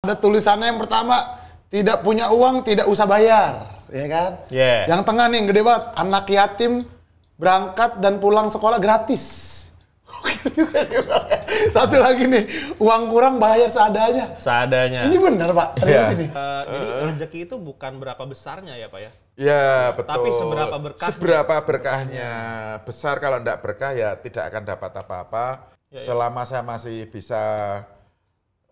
Ada tulisannya yang pertama, tidak punya uang tidak usah bayar, ya kan? Yeah. Yang tengah nih yang gede banget, anak yatim berangkat dan pulang sekolah gratis. Satu lagi nih, uang kurang bayar seadanya. Seadanya. Ini benar Pak, serius ini. Jadi rezeki itu bukan berapa besarnya ya Pak ya? Ya betul. Tapi seberapa berkahnya. Seberapa berkahnya. Besar kalau tidak berkah ya tidak akan dapat apa-apa. Selama saya masih bisa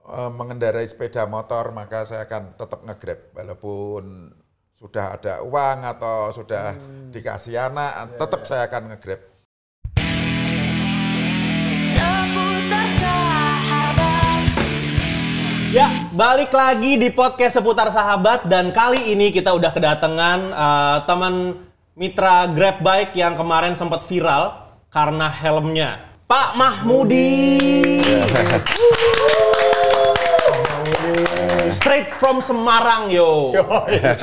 mengendarai sepeda motor, maka saya akan tetap nge-Grab. Walaupun sudah ada uang atau sudah dikasih anak, tetap saya akan nge-Grab. Seputar Sahabat. Ya, balik lagi di podcast Seputar Sahabat dan kali ini kita udah kedatangan teman mitra Grab Bike yang kemarin sempat viral karena helmnya. Pak Mahmudi. Straight from Semarang, yo.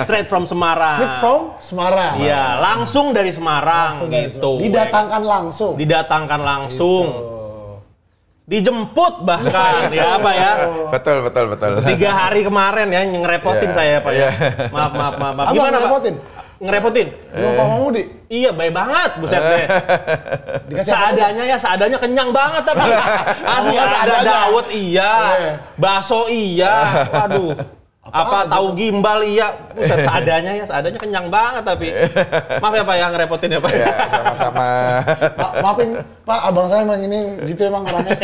Straight from Semarang. Straight from Semarang. Iya, langsung dari Semarang gitu. Didatangkan langsung. Didatangkan langsung. Dijemput bahkan ya Pak ya. Betul. 3 hari kemarin ya ngerepotin saya Pak ya. Maaf. Gimana Pak? Ngerepotin? Pak Mahmudi? Iya, baik banget buset deh. Seadanya kenyang banget tapi. Asli ada dawet iya. Bakso iya. Waduh. Apa tahu gimbal iya. Buset seadanya kenyang banget tapi. Maaf ya Pak ya ngerepotin ya Pak. Ya, sama-sama. Maafin Pak, abang saya emang ini gitu emang orangnya.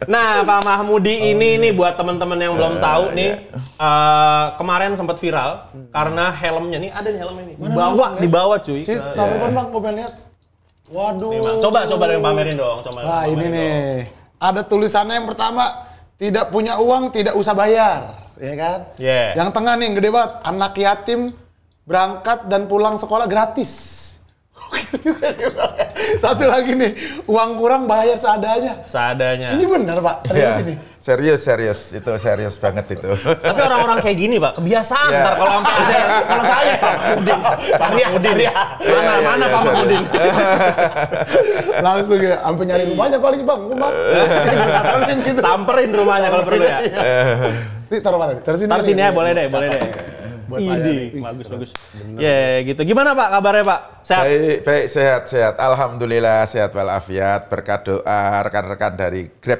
Nah, Pak Mahmudi ini nih buat teman-teman yang belum tahu nih, kemarin sempat viral karena helmnya nih, ada nih helmnya nih. Dibawa cuy. Tapi kan Bang, gue pengen lihat. Waduh. Coba yang pamerin dong. Nah, ini nih. Ada tulisannya yang pertama, tidak punya uang tidak usah bayar, ya kan? Yeah. Yang tengah nih yang gede banget, anak yatim berangkat dan pulang sekolah gratis. Satu lagi nih, uang kurang bayar seadanya. Ini benar Pak, serius ini. Serius, itu serius banget itu. Tapi orang-orang kayak gini Pak, kebiasaan ntar kalau sampai ada yang, kalau saya Pak Mahmudin. Mana Pak Mahmudin? Langsung ya, sampai nyari rumahnya paling Bang. Samperin rumahnya kalau perlu ya. Nih taruh mana? Taruh sini ya, boleh deh. Ide, bagus. Ya, gitu. Gimana Pak kabarnya Pak? Sehat? Baik, sehat. Alhamdulillah sehat walafiat. Berkat doa rekan-rekan dari Grab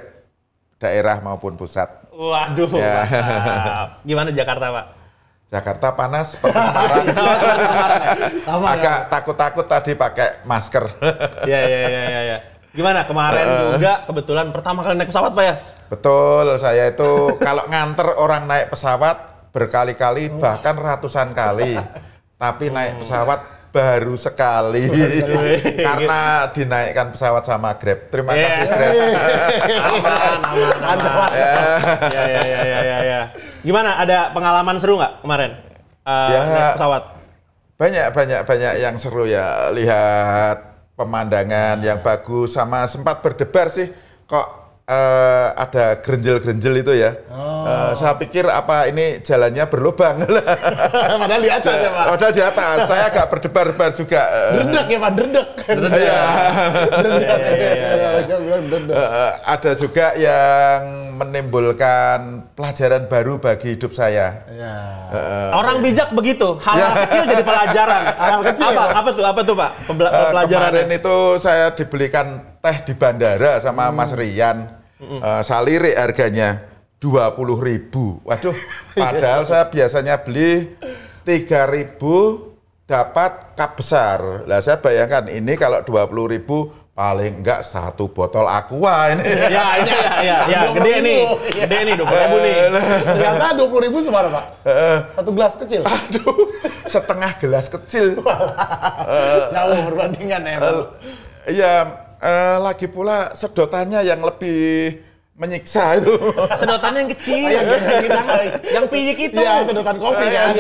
daerah maupun pusat. Waduh, mantap. Gimana Jakarta Pak? Jakarta panas seperti Semarang. Sama agak takut-takut tadi pakai masker. Iya. Gimana kemarin juga kebetulan pertama kali naik pesawat Pak ya? Betul, saya itu kalau nganter orang naik pesawat berkali-kali bahkan ratusan kali, tapi naik pesawat baru sekali karena dinaikkan pesawat sama Grab. Terima kasih Grab. Aman. Ya. Gimana? Ada pengalaman seru nggak kemarin naik pesawat? Banyak yang seru ya, lihat pemandangan yang bagus sama sempat berdebar sih kok. Ada gerenjel itu ya. Saya pikir apa ini jalannya berlubang. Padahal di atas ya Pak. Padahal di atas. Saya agak berdebar-debar juga. Dredeg ya Pak, dredeg. Ada juga yang menimbulkan pelajaran baru bagi hidup saya. Orang bijak begitu. Hal-hal kecil jadi pelajaran. Hal kecil apa tuh Pak? Pelajaran kemarin itu saya dibelikan teh di bandara sama Mas Rian. Saya lirik harganya 20.000. Waduh, padahal saya biasanya beli 3.000 dapat cup besar. Lah saya bayangkan ini kalau 20.000 paling enggak 1 botol Aqua ini. Ya, gede nih 20.000 nih. Ternyata 20.000 seberapa Pak? 1 gelas kecil. Aduh, setengah gelas kecil. Jauh perbandingan ya Pak. Iya, lagi pula sedotannya yang lebih menyiksa itu. Sedotannya yang kecil. Yang piyik itu. Iya, sedotan kopi kan.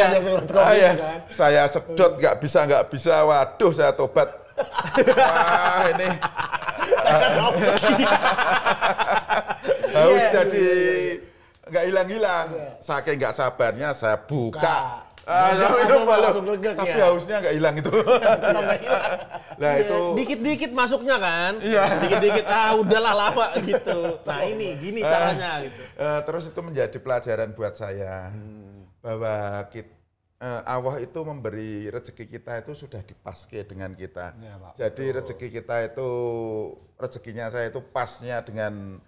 Saya sedot nggak bisa. Waduh, saya tobat. Wah, ini haus jadi nggak hilang-hilang. Saking nggak sabarnya saya buka langsung legek tapi ya. hausnya nggak hilang itu. Nah itu Dikit-dikit masuknya kan. Iya. Dikit-dikit udahlah lama gitu. Nah ini gini caranya gitu. terus itu menjadi pelajaran buat saya bahwa Allah itu memberi rezeki kita itu sudah dipaske dengan kita. Ya, Pak. Jadi rezeki kita itu rezekinya saya itu pasnya dengan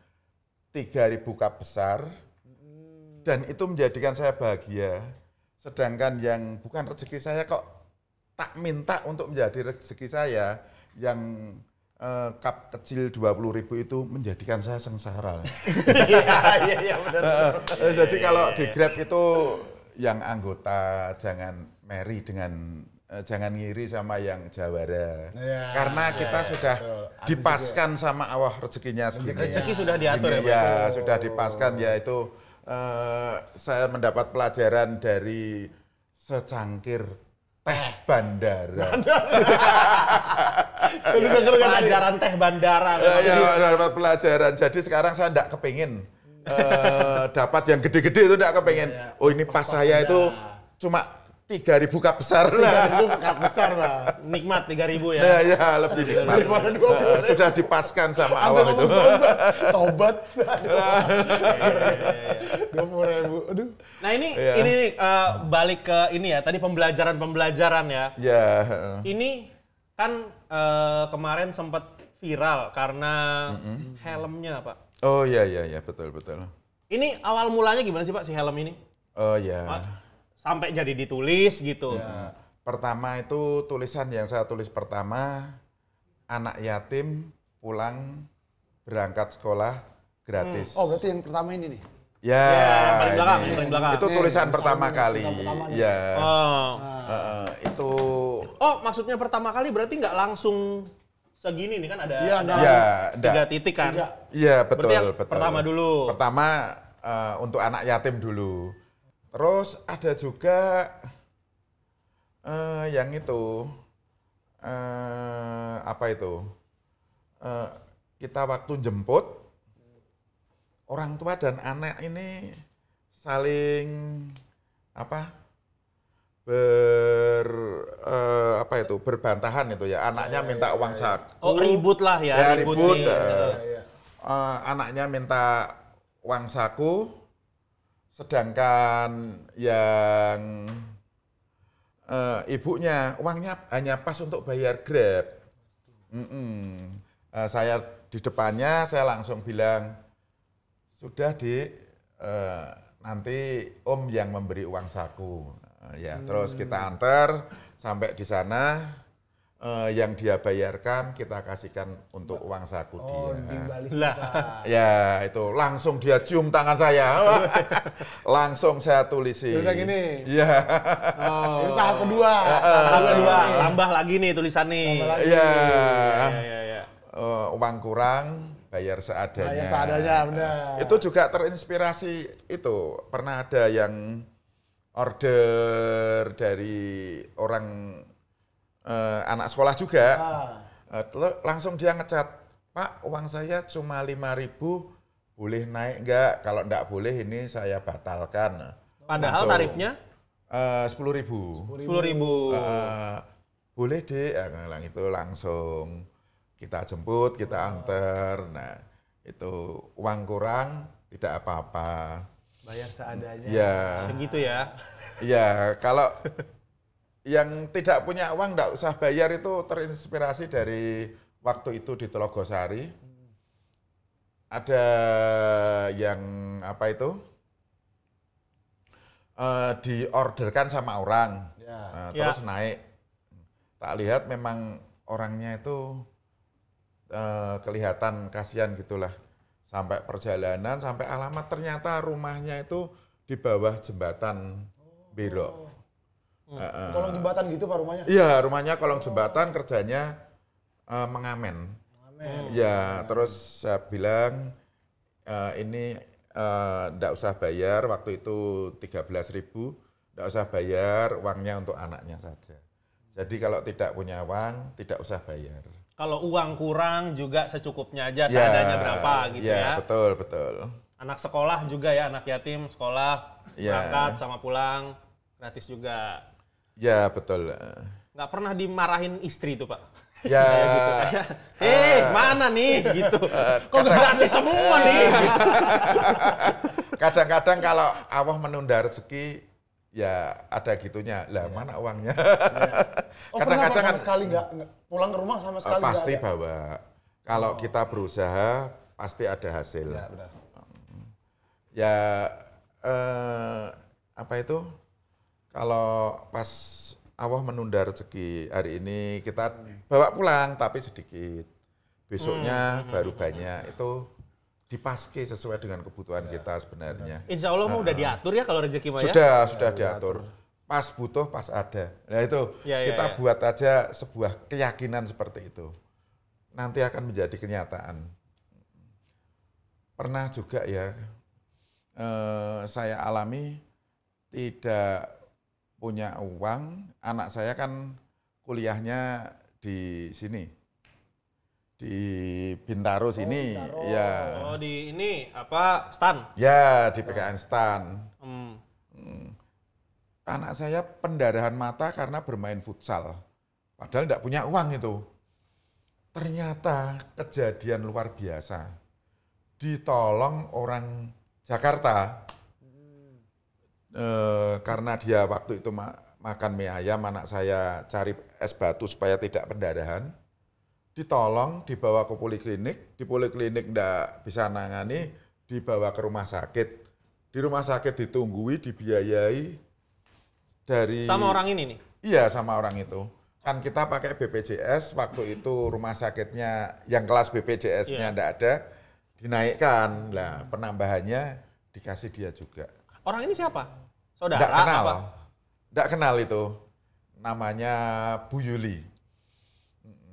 3.000 cup besar dan itu menjadikan saya bahagia. Sedangkan yang bukan rezeki saya kok tak minta untuk menjadi rezeki saya yang cup kecil 20.000 itu menjadikan saya sengsara. Iya benar. Jadi kalau di Grab itu yang anggota jangan marry dengan jangan ngiri sama yang jawara. Ya, Karena kita sudah dipaskan sama Allah rezekinya segini. Rezeki sudah diatur ya, Pak? Ya, sudah dipaskan yaitu saya mendapat pelajaran dari secangkir teh bandara. Pelajaran teh bandara. Ya, dapat pelajaran. Jadi sekarang saya tidak kepingin dapat yang gede-gede itu tidak kepingin. Oh ini pas saya itu cuma 3.000 cup besar. 3.000 cup besar lah. Nikmat 3.000 ya. Ya, lebih nikmat. Daripada 20. Sudah dipaskan sama Allah itu. Tobat. 20.000. Aduh. Nah ini Iya. ini nih balik ke ini ya. Tadi pembelajaran ya. Ya. Ini kan kemarin sempat viral karena helmnya, Pak. Oh iya betul. Ini awal mulanya gimana sih, Pak, si helm ini? Oh ya. Sampai jadi ditulis gitu. Pertama itu tulisan yang saya tulis pertama, anak yatim pulang berangkat sekolah gratis. Oh berarti yang pertama ini nih. Ya, paling belakang, ini. yang paling belakang. Itu tulisan pertama kali. pertama nih. Ya. Oh. Itu Oh, maksudnya pertama kali berarti nggak langsung segini nih kan ada, Iya, ada ya, 3 titik kan? Tiga. Iya betul, Berarti yang betul. pertama dulu. Pertama untuk anak yatim dulu. Terus ada juga yang itu apa itu? Kita waktu jemput orang tua dan anak ini saling apa? Berbantahan itu ya. Anaknya minta uang saku. Oh, ribut lah ya, Ya, ribut ribut. nih. Anaknya minta uang saku, sedangkan yang ibunya uangnya hanya pas untuk bayar Grab. Saya di depannya, saya langsung bilang, sudah nanti Om yang memberi uang saku. Terus kita antar sampai di sana. Yang dia bayarkan kita kasihkan untuk uang saku dia. Lah. Ya itu langsung dia cium tangan saya, langsung saya tulisin. Tulisan gini. Iya. Ini tahap kedua. Tahap kedua, tambah lagi nih tulisan nih. Iya. Iya. Uang kurang, bayar seadanya. Bayar seadanya, benar. Itu juga terinspirasi itu. Pernah ada yang order dari orang anak sekolah juga, langsung dia ngecat, Pak, uang saya cuma 5.000, boleh naik enggak? Kalau enggak boleh ini saya batalkan. Padahal Langsung, tarifnya 10.000. 10.000. Boleh deh, itu langsung kita jemput, kita antar. Nah, itu uang kurang tidak apa-apa. Bayar seadanya. Ya. Segitu ya. Ya, kalau yang tidak punya uang enggak usah bayar itu terinspirasi dari waktu itu di Telogosari. Ada yang apa itu? Diorderkan sama orang. Terus naik. Tak lihat memang orangnya itu kelihatan kasihan gitulah. Sampai perjalanan, sampai alamat ternyata rumahnya itu di bawah jembatan belok. Kolong jembatan gitu Pak rumahnya? Iya, rumahnya kolong jembatan, kerjanya mengamen. Ya, terus saya bilang ini enggak usah bayar, waktu itu 13.000, enggak usah bayar, uangnya untuk anaknya saja. Jadi kalau tidak punya uang, tidak usah bayar. Kalau uang kurang juga secukupnya aja, seadanya berapa gitu ya. Betul. Anak sekolah juga ya, anak yatim sekolah, berangkat sama pulang. Gratis juga. Ya betul. Nggak pernah dimarahin istri tuh Pak? Ya. Gitu kayak, mana nih gitu. Kok gratis semua nih? Kadang-kadang kalau Allah menunda rezeki, ya ada gitunya. Lah mana uangnya? Oh, kadang-kadang sama sekali nggak pulang ke rumah sama sekali nggak pasti ada? bawa. Kalau kita berusaha, pasti ada hasil. Ya, benar. Ya, apa itu? Kalau pas Allah menunda rezeki hari ini kita bawa pulang tapi sedikit. Besoknya baru banyak. Itu dipaske sesuai dengan kebutuhan kita sebenarnya. Insya Allah udah diatur ya kalau rezeki mah ya? Sudah diatur. Pas butuh, pas ada. Nah itu kita ya. buat aja sebuah keyakinan seperti itu. Nanti akan menjadi kenyataan. Pernah juga ya, saya alami tidak punya uang, anak saya kan kuliahnya di sini, di Bintaro sini, Bintaro. ya. Oh di ini apa stan? Ya di PKN STAN. Hmm. Anak saya pendarahan mata karena bermain futsal, padahal tidak punya uang itu. Ternyata kejadian luar biasa, ditolong orang Jakarta. Karena dia waktu itu makan mie ayam, anak saya cari es batu supaya tidak pendarahan, ditolong, dibawa ke poliklinik, di poliklinik enggak bisa nangani, dibawa ke rumah sakit, di rumah sakit ditunggui, dibiayai dari... Sama orang ini nih? Iya sama orang itu, kan kita pakai BPJS, waktu itu rumah sakitnya yang kelas BPJS-nya enggak ada, dinaikkan, lah penambahannya dikasih dia juga. Orang ini siapa? Saudara? Nggak kenal. Apa? Nggak kenal itu. Namanya Bu Yuli.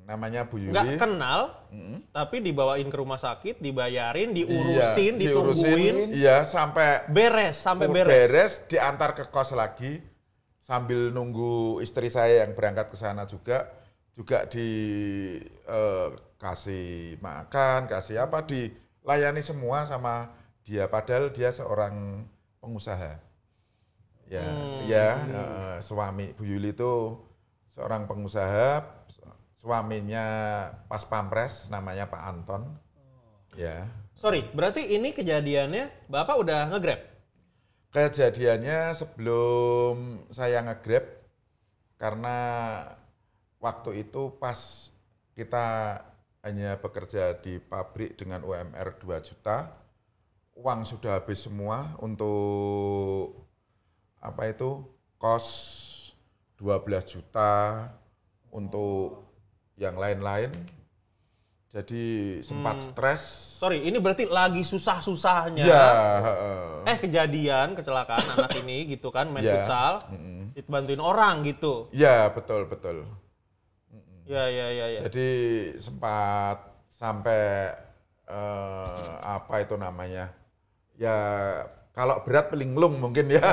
Namanya Bu Yuli. Nggak kenal, tapi dibawain ke rumah sakit, dibayarin, diurusin, ditungguin. Iya, sampai beres, beres, diantar ke kos lagi. Sambil nunggu istri saya yang berangkat ke sana juga dikasih makan, kasih apa, dilayani semua sama dia. Padahal dia seorang pengusaha. Suami Bu Yuli itu seorang pengusaha, suaminya pas pampres namanya Pak Anton. Ya. Sorry, berarti ini kejadiannya Bapak udah nge-Grab? Kejadiannya sebelum saya nge-Grab, karena waktu itu pas kita hanya bekerja di pabrik dengan UMR 2 juta, uang sudah habis semua untuk apa itu kos 12 juta untuk yang lain-lain, jadi sempat stres. Sorry, ini berarti lagi susah-susahnya. Ya, Kejadian kecelakaan anak ini gitu kan main futsal, dibantuin orang gitu. Ya betul. Ya. Jadi sempat sampai apa itu namanya? Ya kalau berat pelinglung mungkin ya.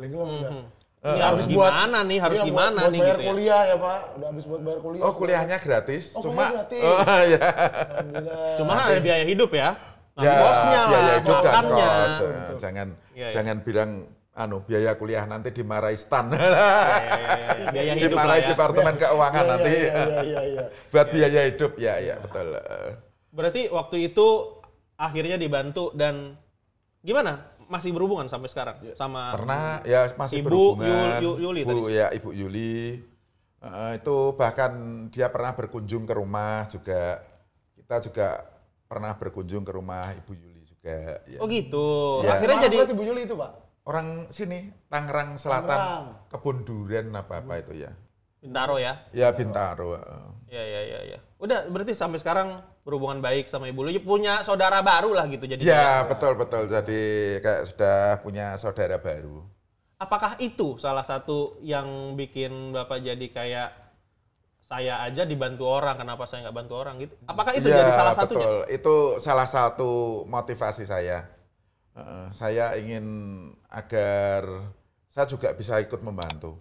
Linglung Ini harus gimana nih? Harus gimana buat nih bayar gitu ya? kuliah ya Pak, udah habis buat bayar kuliah. Oh kuliahnya gratis, kuliah gratis. Ya. Alhamdulillah. Cuma kan ada biaya hidup ya. Nah, Ya, bosnya lah, biaya hidup dan makannya. kos. Iya. Jangan bilang biaya kuliah nanti dimarahi stan. Biaya hidup lah Dimarahi ya. Departemen Keuangan nanti. Iya. Buat biaya hidup ya betul. Berarti waktu itu akhirnya dibantu dan gimana? Masih berhubungan sampai sekarang sama Pernah ya masih Ibu berhubungan. Yuli Bu, tadi? ya Ibu Yuli. Itu bahkan dia pernah berkunjung ke rumah juga. Kita juga pernah berkunjung ke rumah Ibu Yuli juga. Ya. Oh gitu. Ya. Akhirnya Mana jadi berarti Bu Yuli itu Pak? Orang sini, Tangerang Selatan, Tangerang. Kebun Duren apa itu ya. Bintaro ya. Ya Bintaro. Ya. Udah berarti sampai sekarang berhubungan baik sama Ibu Yuli, punya saudara baru lah gitu jadi. Ya betul. Jadi kayak sudah punya saudara baru. Apakah itu salah satu yang bikin Bapak jadi kayak saya aja dibantu orang, kenapa saya nggak bantu orang gitu? Apakah itu jadi salah satunya? Betul. Itu salah satu motivasi saya. Saya ingin agar saya juga bisa ikut membantu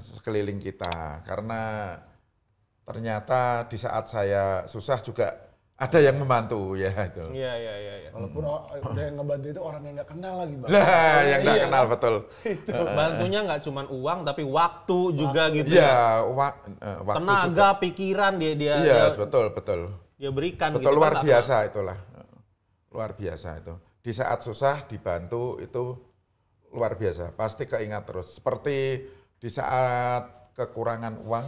sekeliling kita, karena ternyata di saat saya susah juga ada yang membantu ya itu. Iya. Walaupun udah yang ngebantu itu orang yang nggak kenal lagi, Bang. Lah, yang nggak Iya. kenal betul. Bantunya nggak cuma uang tapi waktu juga gitu ya. Iya, waktu Tenaga, juga. pikiran dia Iya, betul. dia berikan Betul, gitu. luar Kan, biasa itulah. Luar biasa itu. Di saat susah dibantu itu luar biasa. Pasti keingat terus. Seperti di saat kekurangan uang,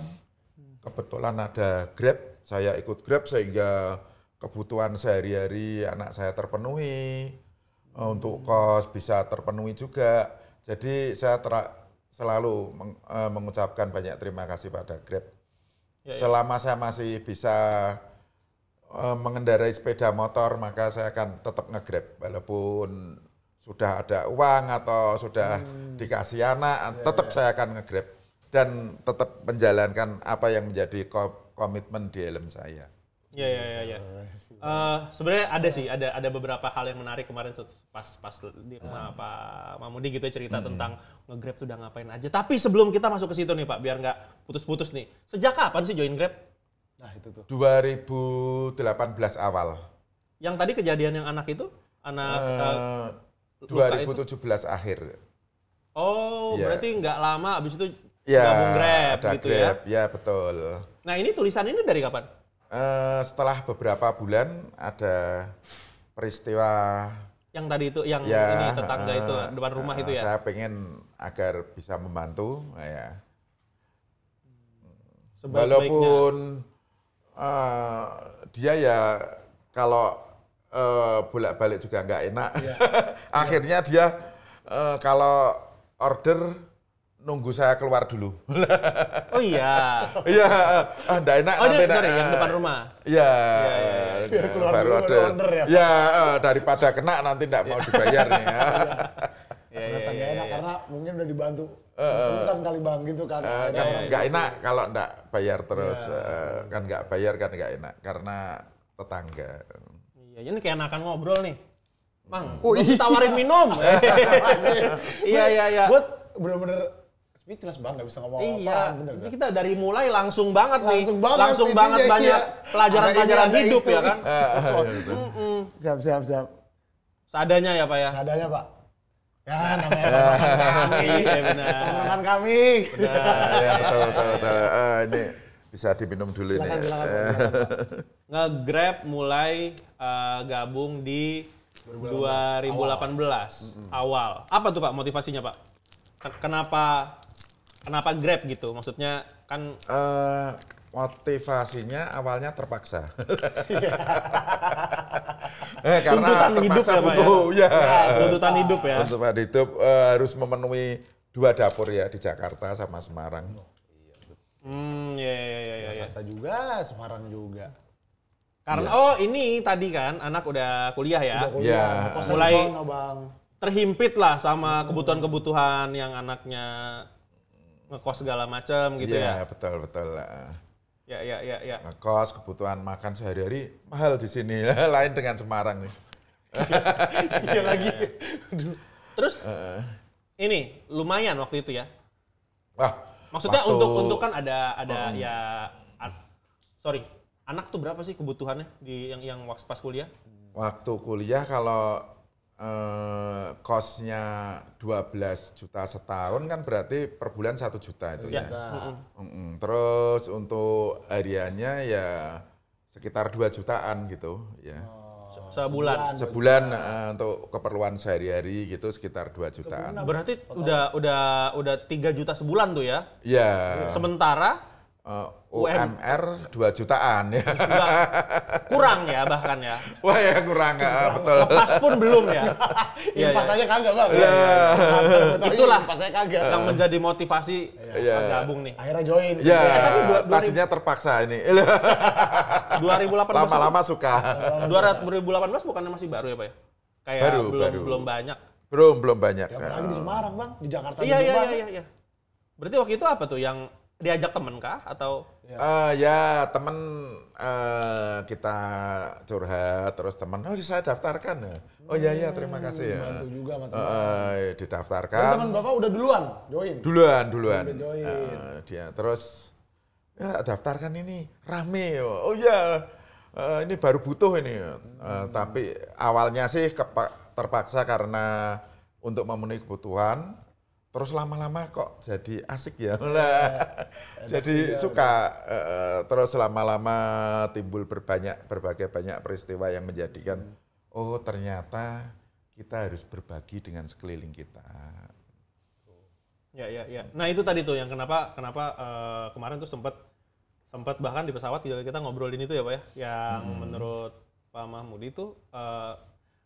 kebetulan ada Grab, saya ikut Grab sehingga kebutuhan sehari-hari anak saya terpenuhi, untuk kos bisa terpenuhi juga. Jadi saya selalu mengucapkan banyak terima kasih pada Grab. Selama saya masih bisa mengendarai sepeda motor, maka saya akan tetap nge-Grab walaupun sudah ada uang atau sudah dikasih anak, tetap saya akan nge-Grab dan tetap menjalankan apa yang menjadi komitmen di helm saya. Iya. Sebenarnya ada beberapa hal yang menarik kemarin pas di rumah Pak Mamudi gitu cerita tentang nge-Grab tuh udah ngapain aja. Tapi sebelum kita masuk ke situ nih Pak, biar nggak putus-putus nih. Sejak kapan sih join Grab? Nah, itu tuh. 2018 awal. Yang tadi kejadian yang anak itu? Anak 2017 akhir. Oh, Iya. berarti nggak lama abis itu Ya, gabung Grab ada gitu Grab, ya? ya betul. Nah ini tulisan ini dari kapan? Setelah beberapa bulan ada peristiwa Yang tadi itu, yang ya, ini tetangga itu, depan rumah itu ya? Saya pengen agar bisa membantu, ya. Walaupun dia ya kalau bolak-balik juga nggak enak. Akhirnya dia kalau order nunggu saya keluar dulu. Oh iya. Iya, nggak enak Oh nanti. ini yang depan rumah? Iya, Biar keluar baru dulu, ada. baru order ya, Pak? Ya, daripada kena nanti nggak mau dibayar nih. Merasa nggak enak karena mungkin udah dibantu terusan kali Bang gitu kan. Kan nggak enak kalau nggak bayar terus. Kan nggak bayar kan nggak enak karena tetangga. Iya, ini kayak enakan ngobrol nih. Bang, tawarin minum. Iya. Buat bener-bener speechless Bang, nggak bisa ngomong Iya, apa-apa, bener ini kan? kita dari mulai langsung banget nih. Langsung banget intinya, banyak iya. pelajaran-pelajaran Ada ini, ada hidup itu. ya kan. Siap. Seadanya ya Pak ya. Seadanya Pak. Ya namanya teman kami. Iya benar. Teman kami. Ya, betul. Ini bisa diminum dulu ini. Silakan. Nge-Grab mulai gabung di 2018 awal. Apa tuh Pak motivasinya Pak? Kenapa Grab gitu? Maksudnya kan Motivasinya awalnya terpaksa. Tuntutan hidup ya, Pak, butuh, ya. tuntutan hidup ya. Tuntutan hidup harus memenuhi 2 dapur ya di Jakarta sama Semarang. Iya. Jakarta juga, Semarang juga. Karena ini tadi kan anak udah kuliah ya. Udah kuliah, Ya. kosan Mulai di sono, Bang. terhimpit lah sama kebutuhan-kebutuhan yang anaknya ngekos segala macam gitu Iya, ya. betul. Ya. Kos, kebutuhan makan sehari-hari mahal di sini. Lain dengan Semarang nih. Iya lagi. Terus ini lumayan waktu itu ya. Wah, Maksudnya waktu- untuk kan ada sorry, anak tuh berapa sih kebutuhannya di yang pas kuliah? Waktu kuliah kalau kosnya 12 juta setahun kan berarti per bulan 1 juta itu ya. Terus untuk hariannya ya sekitar 2 jutaan gitu ya. Sebulan. Sebulan untuk keperluan sehari-hari gitu sekitar 2 jutaan. Berarti udah 3 juta sebulan tuh ya. Ya. Sementara UMR 2 jutaan ya. Enggak, kurang ya bahkan ya. Wah ya kurang, betul. Pas pun belum ya. Iya, Pas iya. aja kagak Bang. Itulah pas saya kagak. yang menjadi motivasi Iya. gabung nih. Akhirnya join. Ya, tapi tadinya terpaksa ini. 2018 Lama-lama suka. 2018 bukannya masih baru ya Pak ya? Kayak Baru. belum banyak. Belum banyak. Ya apalagi di Semarang Bang, di Jakarta Iya. juga banyak. Berarti waktu itu apa tuh yang diajak temen kah atau Ya temen kita curhat terus teman, saya daftarkan. Oh iya terima kasih ya. Bantu juga sama teman. Didaftarkan. Teman Bapak udah duluan join. Duluan. Udah join. Dia terus ya daftarkan ini rame. Oh iya. ini baru butuh ini. Tapi awalnya sih terpaksa karena untuk memenuhi kebutuhan, terus lama-lama kok jadi asik ya. Jadi suka, terus lama-lama timbul berbagai banyak peristiwa yang menjadikan, oh ternyata kita harus berbagi dengan sekeliling kita. Ya. Nah itu tadi tuh yang kenapa kemarin tuh sempat bahkan di pesawat kita ngobrolin itu ya Pak ya, yang menurut Pak Mahmudi tuh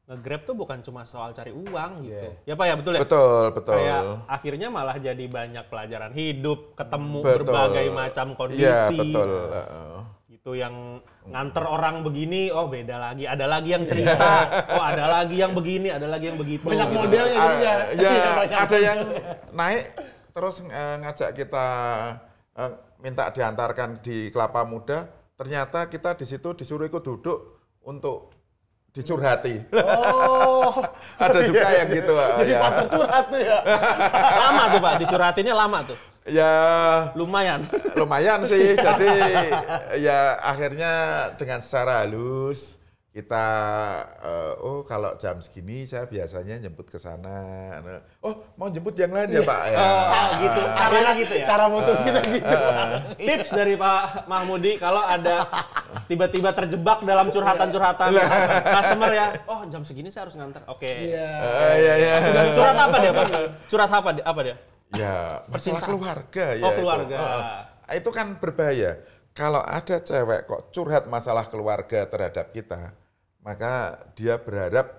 nge-Grab tuh bukan cuma soal cari uang gitu. Ya Pak ya, betul ya? Betul. Kayak akhirnya malah jadi banyak pelajaran hidup, ketemu berbagai macam kondisi. Iya, betul. Gitu yang nganter orang begini, oh beda lagi. Ada lagi yang cerita, oh ada lagi yang begini, ada lagi yang begitu. Banyak gitu. modelnya gitu ya. Ya, ada yang naik terus ngajak kita minta diantarkan di Kelapa Muda. Ternyata kita di situ disuruh ikut duduk untuk dicurhati. Oh, Ada juga yang gitu. jadi partner curhat tuh ya. Lama tuh Pak, dicurhatinnya lama tuh. Ya Lumayan. lumayan sih. Jadi ya akhirnya dengan secara halus kita oh kalau jam segini saya biasanya jemput ke sana. Oh mau jemput yang lain ya Pak ya. Gitu. Caranya gitu ya. Cara mutusin gitu. Tips dari Pak Mahmudi kalau ada tiba-tiba terjebak dalam curhatan-curhatan customer ya. Oh, jam segini saya harus nganter. Oke. Iya. Curhat apa dia, Pak? Curhat apa dia? Ya, masalah keluarga ya. Oh, keluarga. Itu kan berbahaya. Kalau ada cewek kok curhat masalah keluarga terhadap kita, maka dia berharap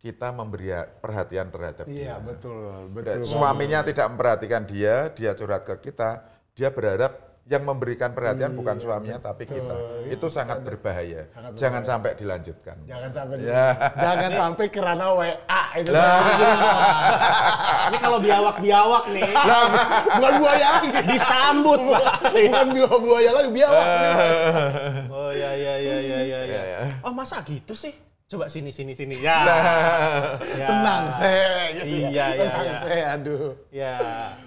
kita memberi perhatian terhadap dia. Iya, betul. Suaminya tidak memperhatikan dia curhat ke kita, dia berharap yang memberikan perhatian bukan suaminya tapi kita. Itu sangat berbahaya. Jangan sampai dilanjutkan. Jangan sampai Ya. jangan sampai kerana WA itu. Ini kalau biawak-biawak nih, Bukan buaya lagi. disambut, Pak. Bukan buaya lagi, biawak. Oh ya. Oh, masa gitu sih? Coba sini. Ya. Ya. Tenang, gitu Iya, ya. Tenang, iya. aduh. Ya.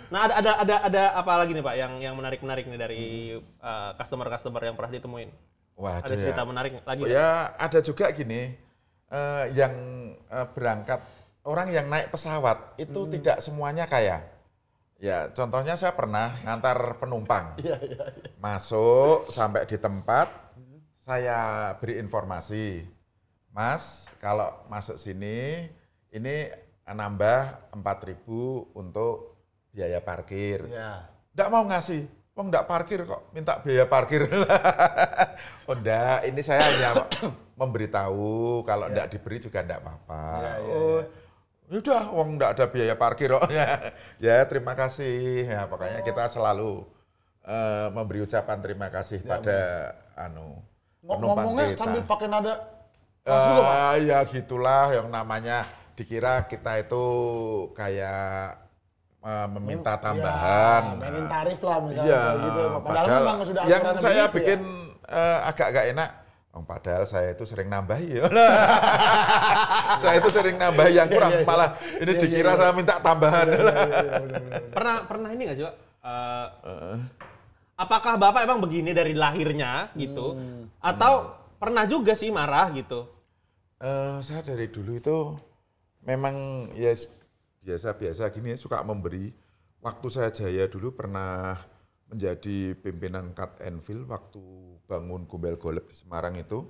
Nah, ada apa lagi nih Pak yang menarik nih dari customer yang pernah ditemuin? Waduh, Ada cerita menarik lagi? nggak? Ya, ada juga gini, yang berangkat, orang yang naik pesawat itu tidak semuanya kaya. Ya, contohnya saya pernah ngantar penumpang. Masuk sampai di tempat, saya beri informasi. Mas, kalau masuk sini, ini nambah 4.000 untuk biaya parkir. Ya. Nggak mau ngasih. Oh, nggak parkir kok, minta biaya parkir. Oh, enggak, ini saya hanya memberitahu, kalau nggak diberi juga nggak apa-apa. Oh, yaudah, wong nggak ada biaya parkir kok. Ya, terima kasih. Ya, pokoknya kita selalu memberi ucapan terima kasih pada penumpang Ngomongnya kita. sambil pakai nada keras juga, Pak. Ya gitulah yang namanya dikira kita itu kayak meminta tambahan. Mainin tarif lah misalnya Iya, kayak gitu. padahal memang sudah yang aturannya saya begitu bikin agak-agak enak. Padahal saya itu sering nambahi ya. Saya itu sering nambahi yang kurang, malah ini dikira saya minta tambahan. Pernah ini nggak sih Pak? Apakah Bapak emang begini dari lahirnya gitu? Atau pernah juga sih marah gitu? Saya dari dulu itu memang ya biasa-biasa gini, suka memberi. Waktu saya jaya dulu pernah menjadi pimpinan Cut and Fill waktu bangun Gumbel Golep di Semarang itu.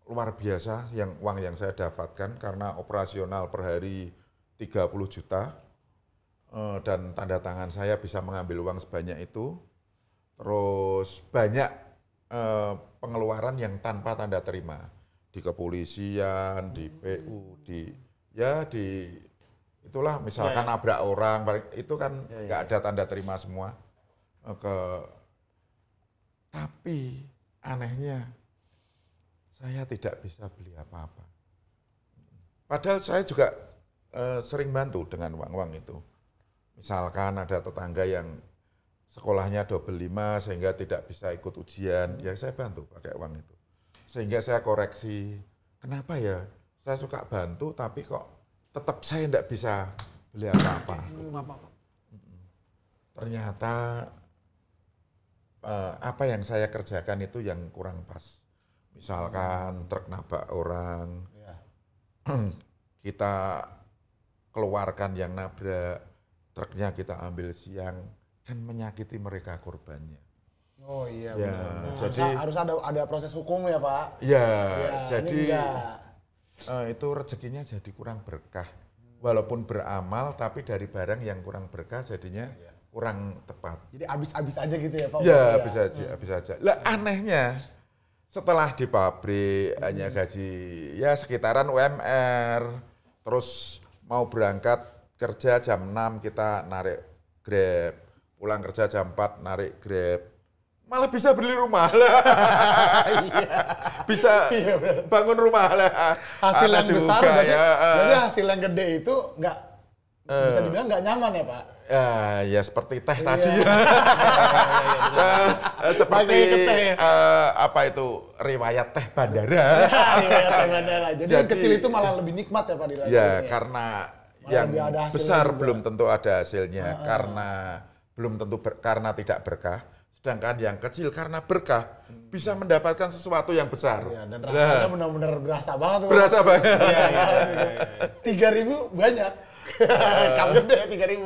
Luar biasa uang yang saya dapatkan karena operasional per hari 30 juta. Dan tanda tangan saya bisa mengambil uang sebanyak itu. Terus banyak pengeluaran yang tanpa tanda terima. Di kepolisian, di PU, itulah misalkan nabrak orang, itu kan nggak ada tanda terima semua. Tapi anehnya saya tidak bisa beli apa-apa. Padahal saya juga sering bantu dengan uang-uang itu. Misalkan ada tetangga yang sekolahnya double 5 sehingga tidak bisa ikut ujian, ya saya bantu pakai uang itu. Sehingga saya koreksi, kenapa ya saya suka bantu tapi kok tetap saya tidak bisa beli apa-apa. Ternyata apa yang saya kerjakan itu yang kurang pas. Misalkan truk nabrak orang, Iya. kita keluarkan yang nabrak, truknya kita ambil siang, kan menyakiti mereka korbannya. Oh iya Ya, benar. jadi- harus ada proses hukum ya, Pak. Ya, Ya, jadi ini enggak. itu rezekinya jadi kurang berkah. Walaupun beramal, tapi dari barang yang kurang berkah jadinya kurang tepat. Jadi habis-habis aja gitu ya, Pak. Ya, bisa aja. Lah anehnya, setelah di pabrik hanya gaji ya sekitaran UMR, terus mau berangkat kerja jam 6 kita narik Grab, pulang kerja jam 4 narik Grab. Malah bisa beli rumah lah. Bisa bangun rumah lah. Hasil Ada yang besar juga, berarti, ya. jadi hasil yang gede itu nggak bisa dibilang nggak nyaman ya, Pak. Ya seperti teh Iya. tadi. Seperti Bagi ke teh. apa itu riwayat teh bandara. Riwayat yang bandara. Jadi yang Jadi- kecil itu malah lebih nikmat ya, Pak, dirasain. Ya karena Malah yang lebih ada hasilnya besar juga. belum tentu ada hasilnya karena belum tentu karena tidak berkah. Sedangkan yang kecil karena berkah bisa mendapatkan sesuatu yang besar. Iya, dan rasanya benar-benar berasa banget tuh. Berasa banget. Berasa banget gitu. 3.000 banyak. Kap gede 3.000.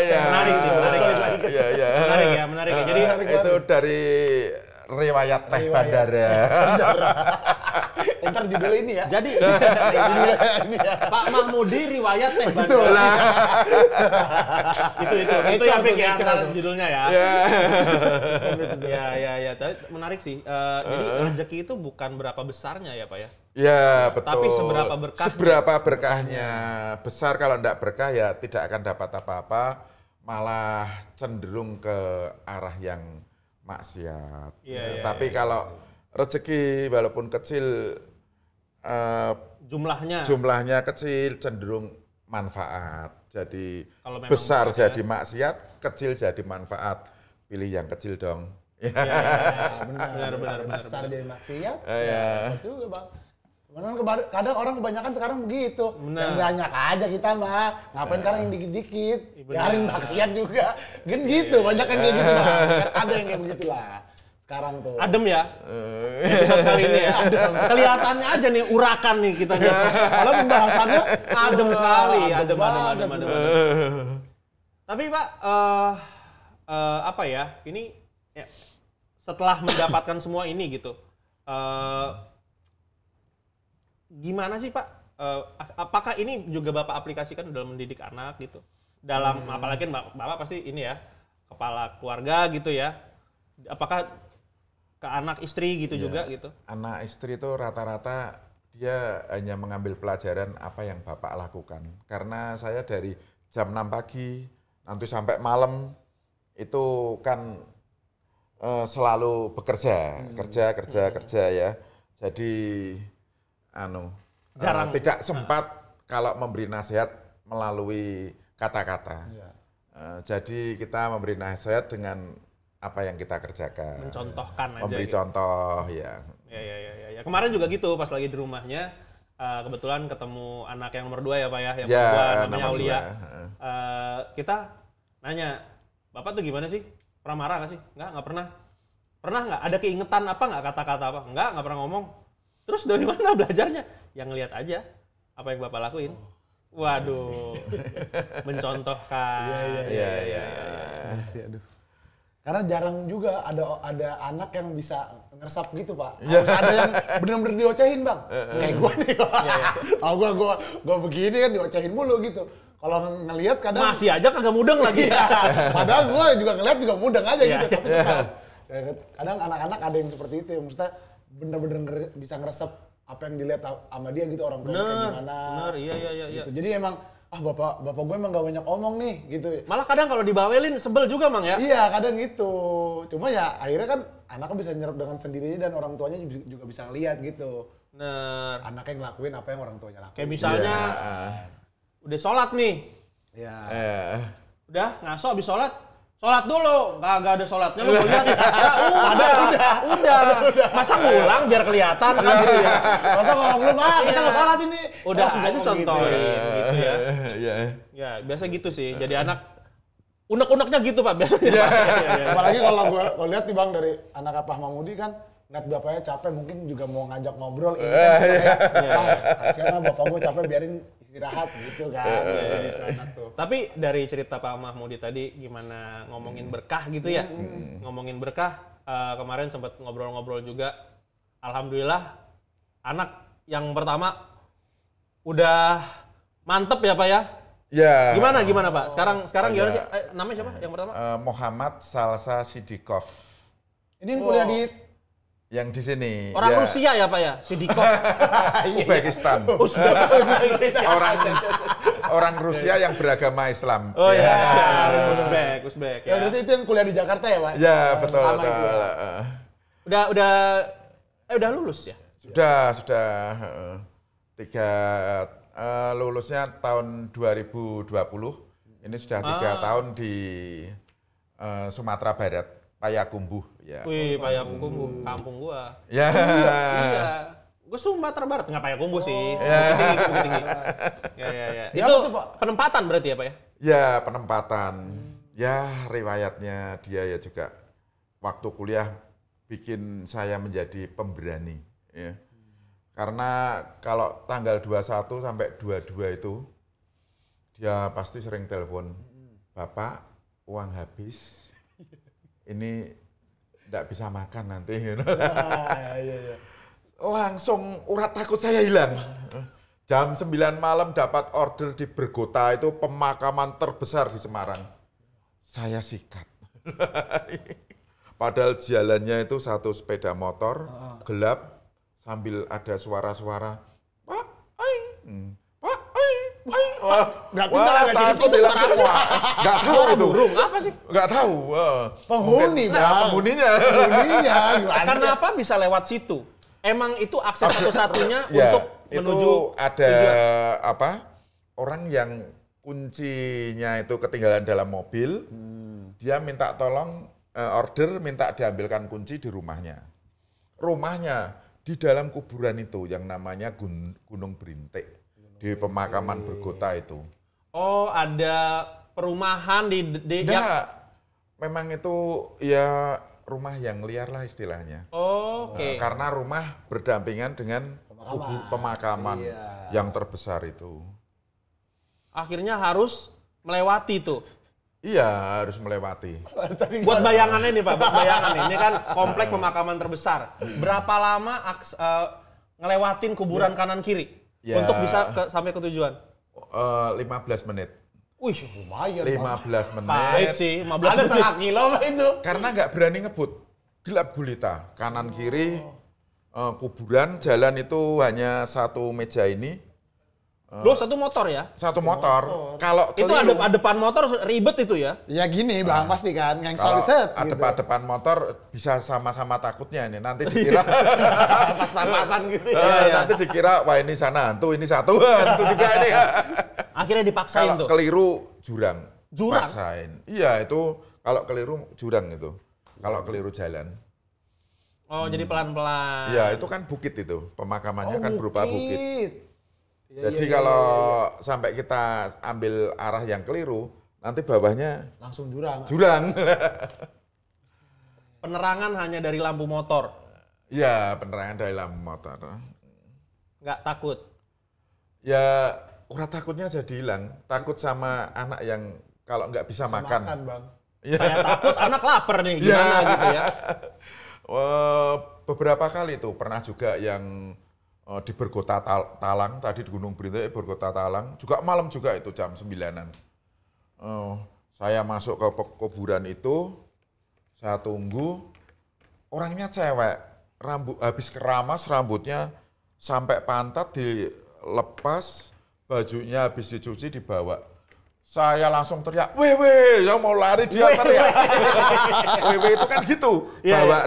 Ya. Menarik sih, menarik. Iya. Menarik ya. Jadi Itu dari riwayat teh Riwayat. bandara. Ntar judul ini ya. jadi Judul ini ya. Pak Mahmudi riwayat teh Betul. bandara. itu yang tuh, ya itu. judulnya ya. Ya. Ya. Tapi menarik sih. Jadi rezeki itu bukan berapa besarnya ya, Pak ya. Ya, betul. Tapi seberapa berkahnya. Seberapa berkahnya. Besar kalau tidak berkah ya tidak akan dapat apa-apa, malah cenderung ke arah yang maksiat. Iya, Tapi kalau rezeki walaupun kecil Jumlahnya kecil cenderung manfaat. Jadi Kalau memang besar besar, jadi maksiat, kecil jadi manfaat. Pilih yang kecil dong. Benar. Besar jadi maksiat. Iya. Betul juga, Bang. Kadang orang kebanyakan sekarang begitu. Benar. Yang banyak aja kita mah. Ngapain sekarang yang dikit-dikit? Benar. Biarin maksiat juga. Kan gitu, banyak yang kayak gitu, Bang. Kan ada yang kayak begitulah. Sekarang tuh. adem ya. Episode kali ini ya. Kelihatannya aja nih urakan nih kita nih. Kalau pembahasannya Adem sekali, adem. banget. Tapi Pak, apa ya? Ini ya, setelah mendapatkan semua ini gitu, gimana sih Pak? Apakah ini juga Bapak aplikasikan dalam mendidik anak gitu? Dalam apalagi kan Bapak pasti ini ya kepala keluarga gitu ya. Apakah ke anak istri gitu juga gitu? Anak istri itu rata-rata dia hanya mengambil pelajaran apa yang bapak lakukan. Karena saya dari jam 6 pagi nanti sampai malam itu kan selalu bekerja, kerja ya. Jadi Jarang. tidak sempat kalau memberi nasihat melalui kata-kata. Iya. Jadi kita memberi nasihat dengan apa yang kita kerjakan. Mencontohkan aja Memberi gitu. contoh ya. Ya. Kemarin juga gitu pas lagi di rumahnya kebetulan ketemu anak yang nomor 2 ya Pak ya, yang Ya, nomor 2 namanya nomor Aulia. 2. Kita nanya, Bapak tuh gimana sih? Pernah marah nggak sih? Nggak pernah. Pernah nggak? Ada keingetan apa nggak kata-kata apa? Nggak pernah ngomong. Terus dari mana belajarnya? Yang ngeliat aja apa yang Bapak lakuin. Waduh, mencontohkan. Iya. Aduh. Karena jarang juga ada anak yang bisa ngeresap gitu, Pak. Iya. Harus ada yang benar-benar diocehin, Bang. Kayak gue nih. Tahu gue begini kan diocehin mulu gitu. Kalau ngelihat kadang Masih aja kagak mudeng lagi. Iya. Padahal gue juga ngelihat juga mudeng aja Iya. gitu. Tapi tetap. Kadang anak-anak ada yang seperti itu, yang maksudnya benar-benar bisa ngeresep apa yang dilihat sama dia gitu, orang tuanya kayak gimana. Bener, iya. Gitu. Jadi emang bapak gue emang gak banyak omong nih gitu. Malah kadang kalau dibawelin sebel juga Mang ya. Iya kadang gitu. Cuma ya akhirnya kan anaknya bisa nyerap dengan sendirinya dan orang tuanya juga bisa ngeliat gitu. Bener. Anaknya ngelakuin apa yang orang tuanya lakuin. Kayak misalnya udah sholat nih, Iya. udah ngaso habis sholat dulu, kagak ada sholatnya lu mau lihat. Udah. Masa ngulang biar kelihatan kan gitu ya. Masa ngomong belum kita nggak sholat ini. Udah Oh, aja gitu. contohin gitu ya. Iya. Ya biasa gitu sih. Jadi anak unek-uneknya gitu Pak biasanya. Pak. Iya. Apalagi kalau gue lihat nih Bang dari anak Pak Mahmudi kan ngeliat bapaknya capek mungkin juga mau ngajak ngobrol ini kan kayak kasihan lah bapak gue capek biarin istirahat gitu kan. Gitu, anak tuh. Tapi dari cerita Pak Mahmudi tadi gimana ngomongin berkah gitu ya. Ngomongin berkah kemarin sempat ngobrol-ngobrol juga. Alhamdulillah anak yang pertama udah mantep ya Pak ya. Ya. Gimana Pak? Sekarang gimana sih? Namanya siapa yang pertama? Muhammad Salsa Sidikov. Ini yang kuliah di Yang di sini. Orang Rusia ya Pak ya? Sidikov. Uzbekistan. Orang Rusia yang beragama Islam. Oh ya. Uzbek. Ya berarti itu yang kuliah di Jakarta ya Pak? Ya, betul. Lama itu ya. Udah lulus ya? Sudah. Lulusnya tahun 2020. Ini sudah 3 tahun di Sumatera Barat, Payakumbuh. Ya. Wih, Payakumbuh, kampung gua. Ya. Iya. Gue Sumatera Barat, nggak Payakumbuh sih. Bukit tinggi. Ya. Ya, Itu betul, Pak. penempatan berarti ya Pak ya? Ya, penempatan. Ya, riwayatnya dia ya juga waktu kuliah bikin saya menjadi pemberani. Ya. Karena kalau tanggal 21 sampai 22 itu, dia pasti sering telepon, Bapak, uang habis, ini tidak bisa makan nanti. Iya. Langsung urat takut saya hilang. Jam 9 malam dapat order di Bergota, itu pemakaman terbesar di Semarang. Saya sikat. Padahal jalannya itu satu sepeda motor, gelap, sambil ada suara-suara, Pak, Pak, Berarti takut hilang semua. Nggak tahu Suara itu. burung apa sih? Nggak tahu. Penghuni, Mungkin- Bang. penghuninya. Penghuninya gimana sih? Kenapa bisa lewat situ? Emang itu akses satu-satunya Ya, untuk itu menuju ada tujuan? orang yang kuncinya itu ketinggalan dalam mobil, dia minta tolong order, minta diambilkan kunci di rumahnya. Rumahnya di dalam kuburan itu yang namanya Gunung Berintik di pemakaman Bergota itu. Oh, ada perumahan di Enggak, memang itu ya rumah yang liar lah istilahnya. Oke. Karena rumah berdampingan dengan pemakaman yang terbesar itu. Akhirnya harus melewati itu. Iya, harus melewati. Buat bayangannya nih Pak, buat bayangannya. Ini kan komplek pemakaman terbesar. Berapa lama ngelewatin kuburan kanan kiri Ya. untuk bisa sampai ke tujuan? 15 menit. Wih, Lumayan, 15 baik menit. sih, 15 Ada menit. 1 kilo Pak itu. Karena nggak berani ngebut. Gelap gulita. Kanan kiri kuburan, jalan itu hanya satu meja ini. Loh, satu motor ya? Satu motor. Kalau Itu keliru, depan motor ribet itu ya? Ya gini Bang, pasti kan kalau ngengsol set gitu. depan motor bisa sama-sama takutnya ini. Nanti dikira Pas-pasan gitu ya. nanti dikira wah ini sana hantu, ini satu hantu juga ini. Akhirnya dipaksain Kalau tuh. keliru jurang. Jurang? Paksain. Iya, itu kalau keliru jurang itu. Kalau keliru jalan. Oh, jadi pelan-pelan. Iya, itu kan bukit itu. Pemakamannya kan berupa bukit. Iya, Jadi kalau sampai kita ambil arah yang keliru, nanti bawahnya langsung jurang. jurang. Penerangan hanya dari lampu motor. Iya, penerangan dari lampu motor. Nggak takut. Ya, urat takutnya jadi hilang. Takut sama anak yang kalau nggak bisa makan. Bang. Iya. Kayak takut anak lapar nih, gimana gitu ya. Beberapa kali tuh pernah juga yang di Bergota Talang, tadi di Gunung Berintik, Bergota Talang, juga malam juga itu jam 9-an. Saya masuk ke kuburan itu, saya tunggu, orangnya cewek, habis keramas rambutnya sampai pantat dilepas, bajunya habis dicuci dibawa. Saya langsung teriak, wewe, yang mau lari dia teriak. Wewe itu kan gitu, bawa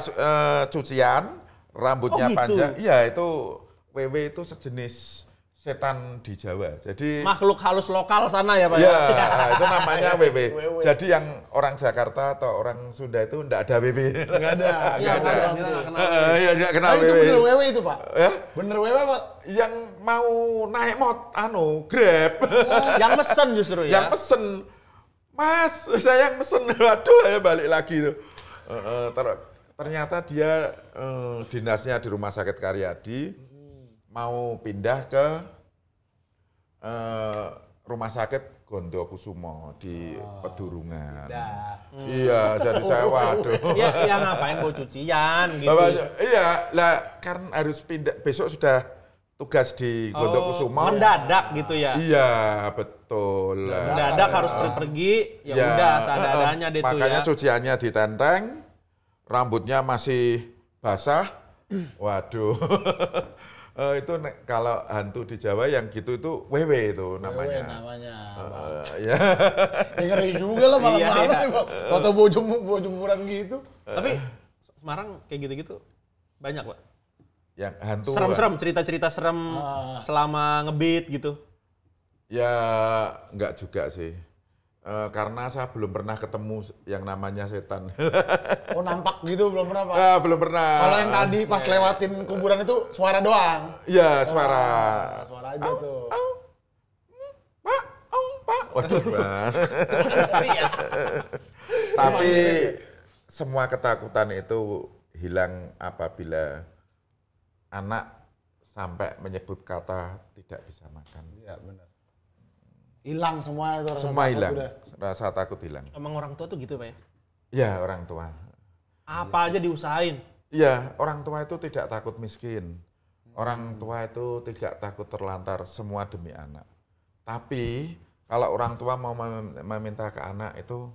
cucian, rambutnya Oh, gitu? panjang. Iya itu wewe itu sejenis setan di Jawa. Jadi Makhluk halus lokal sana ya Pak ya ya? itu namanya wewe. Jadi yang orang Jakarta atau orang Sunda itu enggak ada wewe. Enggak ada. Iya, ada. dia nggak kenal. Iya enggak kenal Itu wewe. bener wewe itu Pak? Ya? Bener wewe Pak? Yang mau naik Grab. Yang mesen justru ya? Yang pesen, Mas, saya yang pesen. Waduh, ya balik lagi tuh. ternyata dia dinasnya di Rumah Sakit Karyadi mau pindah ke Rumah Sakit Gondokusumo di Pedurungan. Iya, jadi saya waduh. Ya ngapain bawa cucian gitu. Iya, lah kan harus pindah, besok sudah tugas di Gondokusumo. Mendadak gitu ya. Iya, betul. Mendadak harus pergi, ya udah seadanya deh tuh ya. Makanya cuciannya ditenteng, rambutnya masih basah. Waduh. Itu kalau hantu di Jawa yang gitu itu wewe itu namanya. Ya. Ngeri juga lah malam-malam Iya. nih, Bang. Atau bawa jemuran gitu. Tapi Semarang kayak gitu-gitu banyak, Pak. Yang hantu. Serem-serem, cerita-cerita serem selama ngebeat gitu. Ya enggak juga sih. Karena saya belum pernah ketemu yang namanya setan. Oh, nampak gitu belum pernah, Pak. Belum pernah. Kalau yang tadi pas lewatin kuburan itu suara doang. Iya, suara. Suara aja tuh. Pak. Waduh, Bang. Tapi semua ketakutan itu hilang apabila anak sampai menyebut kata tidak bisa makan. Iya, benar. Hilang semua itu rasa Semua takut hilang, udah. rasa takut hilang. Emang orang tua tuh gitu, Pak ya? Ya, orang tua. Apa aja diusahain. Iya, orang tua itu tidak takut miskin. Orang tua itu tidak takut terlantar, semua demi anak. Tapi kalau orang tua mau meminta ke anak itu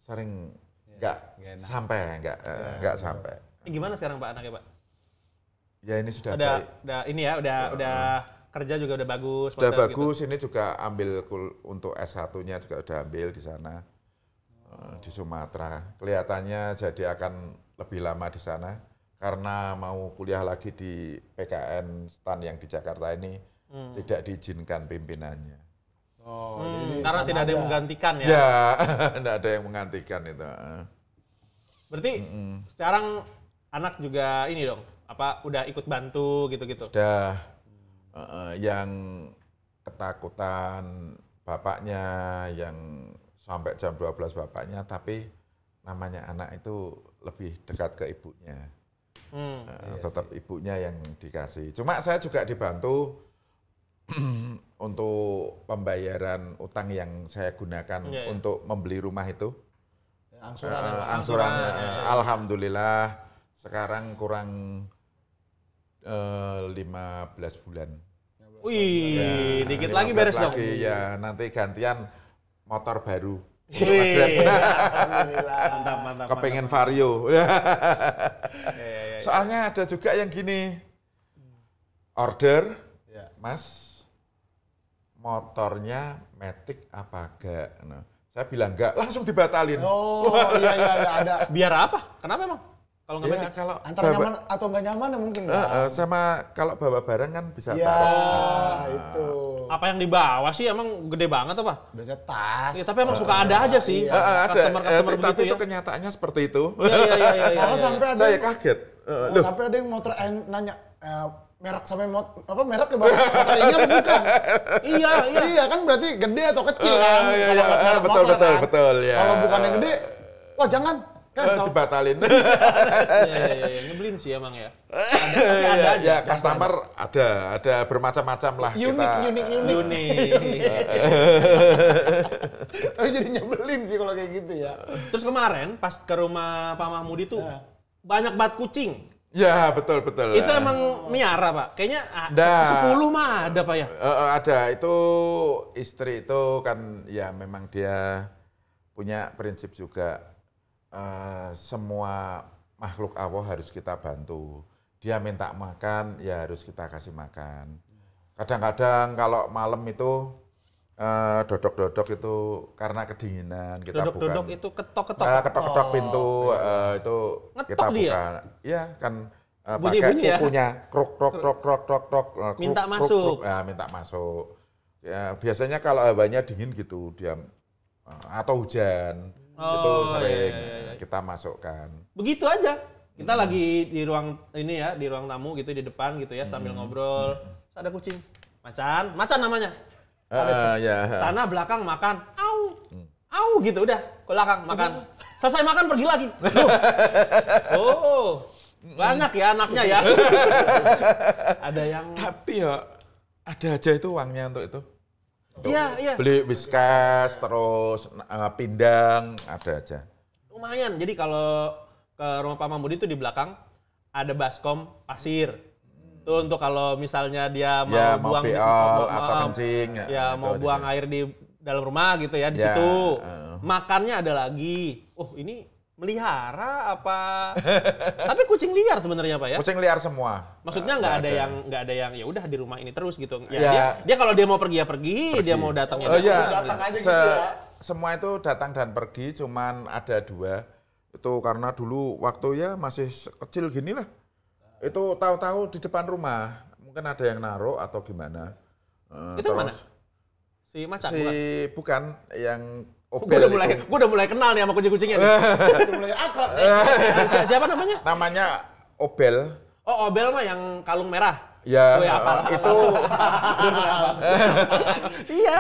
sering nggak sampai, nggak sampai. Gimana sekarang Pak anaknya, Pak? Ya ini sudah Udah baik. ini ya, udah kerja juga udah bagus. Sudah mantap bagus, ini juga ambil untuk S1-nya juga udah ambil di sana. Di Sumatera. Kelihatannya jadi akan lebih lama di sana karena mau kuliah lagi di PKN STAN yang di Jakarta ini tidak diizinkan pimpinannya. Oh, karena tidak ada yang menggantikan ya. Ya, tidak ada yang menggantikan itu. Berarti sekarang anak juga ini dong, apa udah ikut bantu gitu-gitu. Sudah yang ketakutan bapaknya, yang sampai jam 12 bapaknya, tapi namanya anak itu lebih dekat ke ibunya. Tetap ibunya yang dikasih. Cuma saya juga dibantu untuk pembayaran utang yang saya gunakan untuk membeli rumah itu. Angsuran. Alhamdulillah sekarang kurang 15 bulan. Wih, Ya, dikit 15 lagi beres dong. Ya, nanti gantian motor baru. Wih, mantap. Kepengen Vario. Soalnya ada juga yang gini, order, Mas, motornya Matic apa enggak? Nah, saya bilang enggak, langsung dibatalin. Oh, iya ada. Biar apa? Kenapa emang? Kalau nggak Ya, metik? kalau Antara nyaman atau nggak nyaman ya mungkin. sama kalau bawa barang kan bisa Iya, taruh. itu. Apa yang dibawa sih emang gede banget apa? Biasanya tas. Ya, tapi emang suka ada aja sih. Ada, Customer tapi begitu itu ya. kenyataannya seperti itu. Iya. Malah sampai ada Saya yang- kaget. sampai ada yang motor nanya merek sampai merek ke bawah motor ini apa bukan? Iya kan berarti gede atau kecil kan? Kalau merek betul, motor kan. betul, ya. Kalau bukan yang gede, wah jangan. Kan Dibatalin. Iya, nyebelin sih emang ya. Ada aja. Ya, customer ada bermacam-macam lah kita. unik. Tapi jadi nyebelin sih kalau kayak gitu ya. Terus kemarin pas ke rumah Pak Mahmudi tuh banyak banget kucing. Ya, betul. Itu emang miara, Pak? Kayaknya Nggak. 10 mah ada, Pak ya? Ada, itu istri itu kan ya memang dia punya prinsip juga. Semua makhluk Allah harus kita bantu. Dia minta makan, ya harus kita kasih makan. Kadang-kadang kalau malam itu dodok-dodok itu karena kedinginan kita Dodok-dodok bukan. itu ketok-ketok. Ketok-ketok pintu itu Ngetok kita dia? buka. Iya kan pakai Bunyi-bunyi ya? kukunya krok krok. Minta masuk. Ya, minta masuk. Ya, biasanya kalau hawanya dingin gitu dia atau hujan itu sering kita masukkan. Begitu aja. Kita lagi di ruang ini ya, di ruang tamu gitu di depan gitu ya sambil ngobrol. Terus ada kucing. Macan namanya. Ya. Sana belakang makan. Au gitu udah. Belakang makan. Selesai makan pergi lagi. Oh, banyak ya anaknya ya. Ada yang... Tapi ya ada aja itu uangnya untuk itu. Iya. Beli Whiskas, terus pindang, ada aja. Lumayan. Jadi kalau ke rumah Pak Mahmudi itu di belakang ada baskom pasir. Itu untuk kalau misalnya dia mau Ya, buang atau kencing. ya mau itu buang aja. air di dalam rumah gitu ya di Ya, situ. Makannya ada lagi. Oh, ini melihara apa? Tapi kucing liar sebenarnya Pak ya? Kucing liar semua. Maksudnya nggak ada yang ya udah di rumah ini terus gitu. Ya, Ya. dia kalau dia mau pergi ya pergi, dia mau datang ya Oh datang. iya, datang aja gitu ya. semua itu datang dan pergi, cuman ada 2. Itu karena dulu waktu ya masih kecil gini lah. Itu tahu-tahu di depan rumah, mungkin ada yang naruh atau gimana. Itu mana? Si Macan bukan yang Gue obel udah mulai kenal nih sama kucing-kucingnya nih. Udah mulai akrab nih. Siapa namanya? namanya obel. Oh, Obel mah yang kalung merah. Ya, Oh, ya, apa? itu Iya.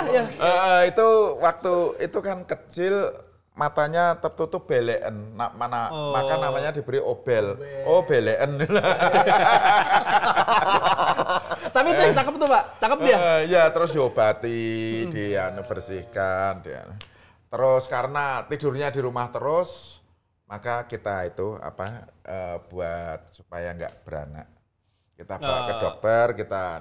itu waktu itu kan kecil matanya tertutup belen. Maka namanya diberi obel. Oh, belen. Tapi itu yang cakep tuh, Pak. Cakep dia. Ya, terus diobati, bersihkan, terus karena tidurnya di rumah terus, maka kita itu buat supaya nggak beranak. Kita bawa ke dokter, kita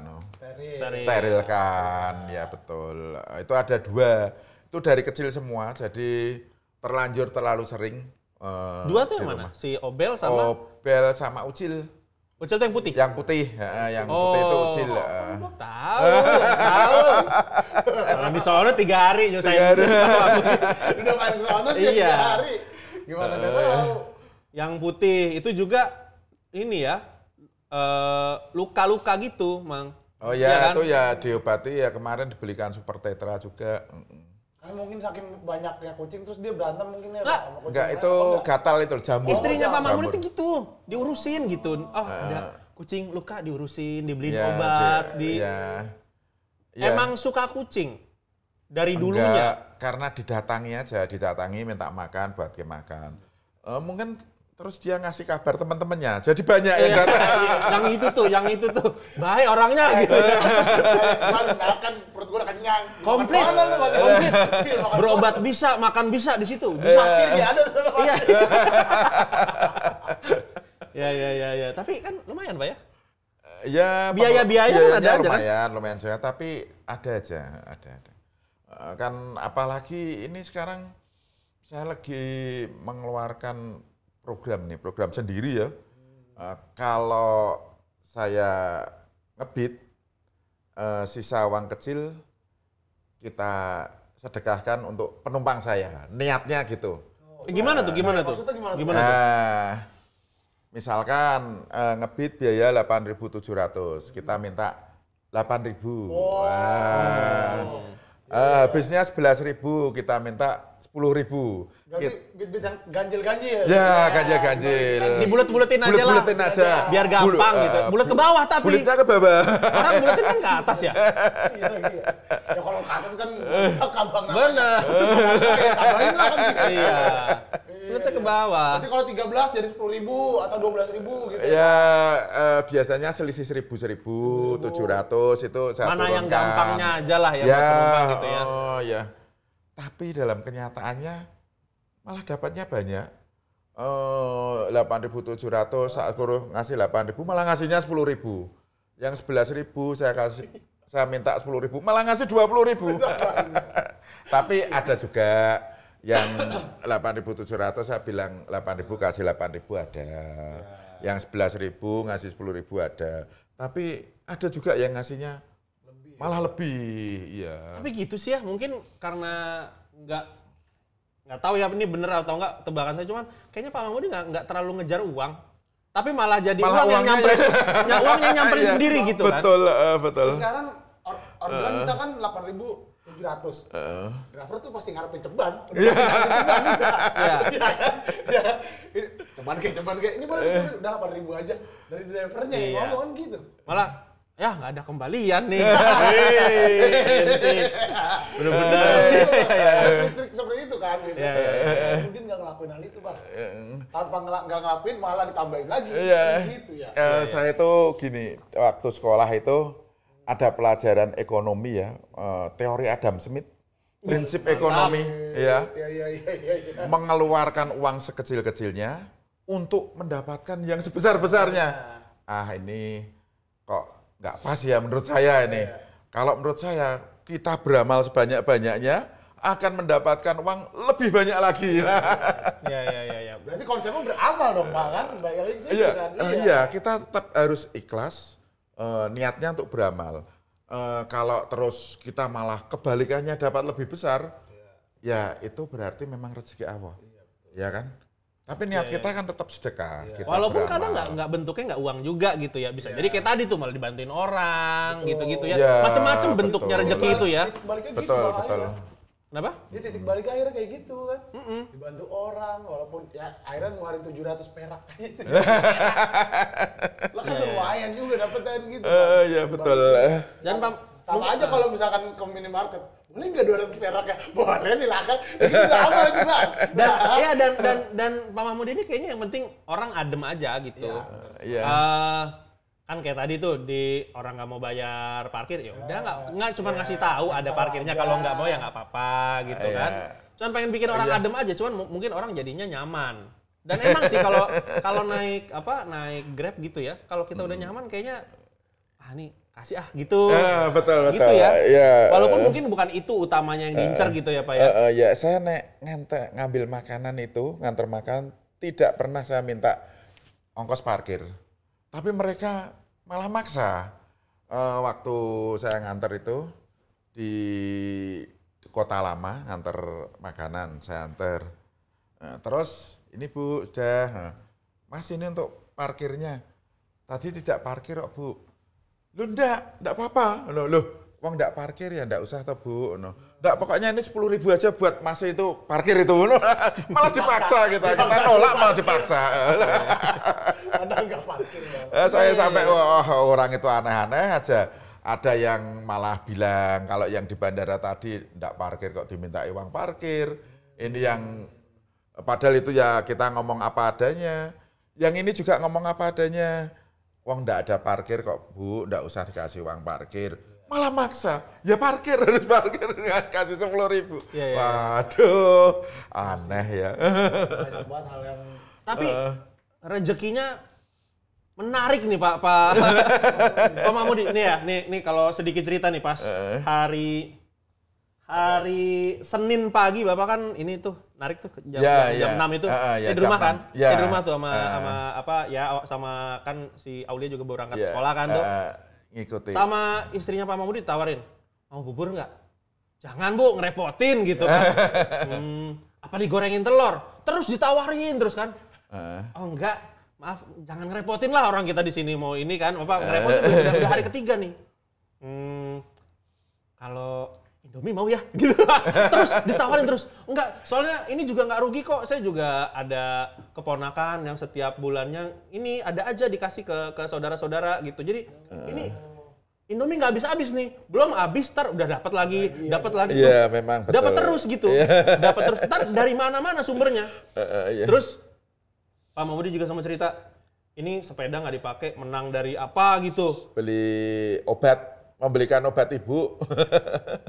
sterilkan, ya betul. Itu ada 2. Itu dari kecil semua, jadi terlanjur terlalu sering. 2 tuh yang mana? Si Obel sama Obel sama Ucil. Ucil tuh yang putih. Yang putih, yang putih itu Ucil. Tahu. Kalau di sono 3 hari nyusahin. Udah main ke sana sih Iya. 3 hari. Gimana nggak tahu. Yang putih itu juga ini ya luka-luka gitu, Mang. Oh Iya ya, kan? itu ya diobati ya kemarin dibelikan Super Tetra juga. Karena mungkin saking banyaknya kucing terus dia berantem mungkin ya Nggak. sama kucing. Enggak, lain, itu apa enggak? gatal itu jamur. Istrinya Pak Mahmud Jamur. itu gitu, diurusin gitu. Oh, ada kucing luka diurusin, dibeliin Ya, obat, ya. Emang suka kucing dari Enggak, dulunya. karena didatangi minta makan, buat dia makan. Mungkin terus dia ngasih kabar teman-temannya, jadi banyak yang datang. yang itu tuh, baik orangnya gitu. Gua harus makan, perut gua udah kenyang. Komplit. Makan mana lu? Komplit. Makan Berobat bisa, makan bisa di situ. pasir dia ada di sana. Iya. Ya. Tapi kan lumayan, Pak ya. Ya, Biaya-biaya kan ada aja, kan? lumayan juga, tapi ada aja, ada. Kan apalagi ini sekarang saya lagi mengeluarkan program sendiri ya. Kalau saya ngebit, sisa uang kecil kita sedekahkan untuk penumpang saya. Niatnya gitu. Gimana tuh? Maksudnya gimana tuh? Misalkan ngebit biaya 8.700, kita minta 8.000. Habisnya 11.000, kita minta 10.000. Berarti bit-bit yang ganjil-ganjil. Ya, ganjil-ganjil. Dibulet-buletin aja lah. Bulet-buletin aja. Biar gampang gitu. Bulet ke bawah tapi. Bulutnya ke bawah. Orang buletin kan ke atas ya. Iya. Ya kalau ke atas kan gampang namanya. Bener. Tambahin lah kan. Iya. Buletnya ke bawah. Berarti kalau 13 jadi 10.000 atau 12.000 gitu. Ya, biasanya selisih 1.700 itu saya Mana yang turunkan. gampangnya aja lah ya, buat Ya, penumpang gitu ya. oh ya. Tapi dalam kenyataannya malah dapatnya banyak. 8.700, saat suruh ngasih 8.000 malah ngasihnya 10.000. Yang 11.000 saya minta 10.000 malah ngasih 20.000. Tapi ada juga yang 8.700 saya bilang 8.000 kasih 8.000 ada. Yang 11.000 ngasih 10.000 ada. Tapi ada juga yang ngasihnya malah lebih, iya. Tapi gitu sih ya, mungkin karena nggak tahu ya ini bener atau enggak tebakan saya, cuman kayaknya Pak Mahmudi nggak terlalu ngejar uang, tapi malah jadi Malah uang yang uangnya nyamperin, uang yang nyamperin Iya, sendiri gitu kan. Betul, betul. Terus sekarang orderan misalkan 8.700. Driver tuh pasti ngarepin ceban. Udah pasti ngarepin ceban. Iya. Iya kan? Iya kan? Ini ceban kayak ini boleh udah 8.000 aja dari drivernya yang Iya. ngomong gitu. Malah ya nggak ada kembalian nih. Hei, bener-bener. Trik seperti itu kan biasanya. Iya. Kemudian nggak ngelakuin hal itu, Bang. Tanpa nggak ngelakuin malah ditambahin lagi. Iya. Gitu ya. Saya itu gini, waktu sekolah itu ada pelajaran ekonomi ya, teori Adam Smith, prinsip ekonomi, ya, Iya. mengeluarkan uang sekecil-kecilnya untuk mendapatkan yang sebesar-besarnya. Ini kok nggak pas ya menurut saya ini. Kalau menurut saya kita beramal sebanyak-banyaknya akan mendapatkan uang lebih banyak lagi. Iya. Berarti konsepnya beramal dong, Pak, kan? Balik sih kan. Iya, kita tetap harus ikhlas niatnya untuk beramal. Kalau terus kita malah kebalikannya dapat lebih besar, ya itu berarti memang rezeki Allah. Ya kan? Tapi niat kita kan tetap sedekah. Kita Walaupun beramal. kadang nggak bentuknya nggak uang juga gitu ya, bisa jadi kayak tadi tuh malah dibantuin orang gitu-gitu ya, Iya, macam-macam bentuknya betul. rezeki itu ya. Baliknya gitu, Betul, Bang, betul. akhirnya. Kenapa? Dia titik balik akhirnya kayak gitu kan. Dibantu orang, walaupun ya akhirnya ngeluarin 700 perak gitu. Lah kan lumayan juga dapetan gitu. Iya betul. Dan Sama aja kalau misalkan ke minimarket, boleh nggak 200 perak ya? Boleh silakan. Jadi udah amal itu, Bang. dan Pak Mahmud ini kayaknya yang penting orang adem aja gitu. Iya. Kan kayak tadi tuh di orang nggak mau bayar parkir, ya udah nggak cuma ngasih tahu ada parkirnya, kalau nggak mau ya nggak apa-apa gitu kan. Cuman pengen bikin orang adem aja, cuman mungkin orang jadinya nyaman. Dan emang sih kalau naik Grab gitu ya, kalau kita udah nyaman kayaknya nih kasih gitu. Betul. Gitu ya. Iya. Walaupun mungkin bukan itu utamanya yang diincar gitu ya Pak ya. Ya saya ngambil makanan itu, nganter makanan, tidak pernah saya minta ongkos parkir. Tapi mereka malah maksa. Waktu saya nganter itu di Kota Lama, nganter makanan, saya anter. Terus ini Bu, sudah. Mas ini untuk parkirnya. Tadi tidak parkir kok Bu. Loh enggak apa-apa. Loh, uang enggak parkir ya enggak usah toh Bu. Enggak, pokoknya ini 10.000 aja buat Mas itu parkir itu. Malah dipaksa kita nolak malah dipaksa. Ada nggak parkir ya? Saya sampai orang itu aneh-aneh aja. Ada yang malah bilang kalau yang di bandara tadi enggak parkir kok diminta uang parkir. Ini yang padahal itu ya kita ngomong apa adanya. Yang ini juga ngomong apa adanya. Uang enggak ada parkir kok Bu, enggak usah dikasih uang parkir. Malah maksa, ya parkir harus parkir, kasih 10.000. Waduh, aneh ya. Banyak banget hal yang... Tapi rezekinya menarik nih Pak Mahmud ini ya. Nih kalau sedikit cerita nih pas hari Senin pagi Bapak kan ini tuh narik tuh jam 6 itu. Saya di rumah kan. Saya di rumah tuh sama kan si Aulia juga baru berangkat sekolah kan tuh. Ngikutin. Sama istrinya Pak Mahmud ditawarin, mau bubur nggak? Jangan Bu, ngerepotin gitu kan. Apa digorengin telur? Terus ditawarin terus kan. Oh enggak, maaf, jangan ngerepotin lah orang kita di sini mau ini kan. Apa ngerepotin udah hari ketiga nih. Kalau Indomie mau ya gitu. Terus ditawarin terus. Enggak, soalnya ini juga nggak rugi kok. Saya juga ada keponakan yang setiap bulannya ini ada aja dikasih ke saudara-saudara gitu. Jadi ini Indomie nggak habis-habis nih. Belum habis, ntar udah dapat lagi. Iya, memang betul. Dapat terus gitu. Dapat terus. Ntar dari mana-mana sumbernya. Terus Pak Mahmudi juga sama cerita, ini sepeda nggak dipakai, menang dari apa gitu. Beli obat. Membelikan obat ibu.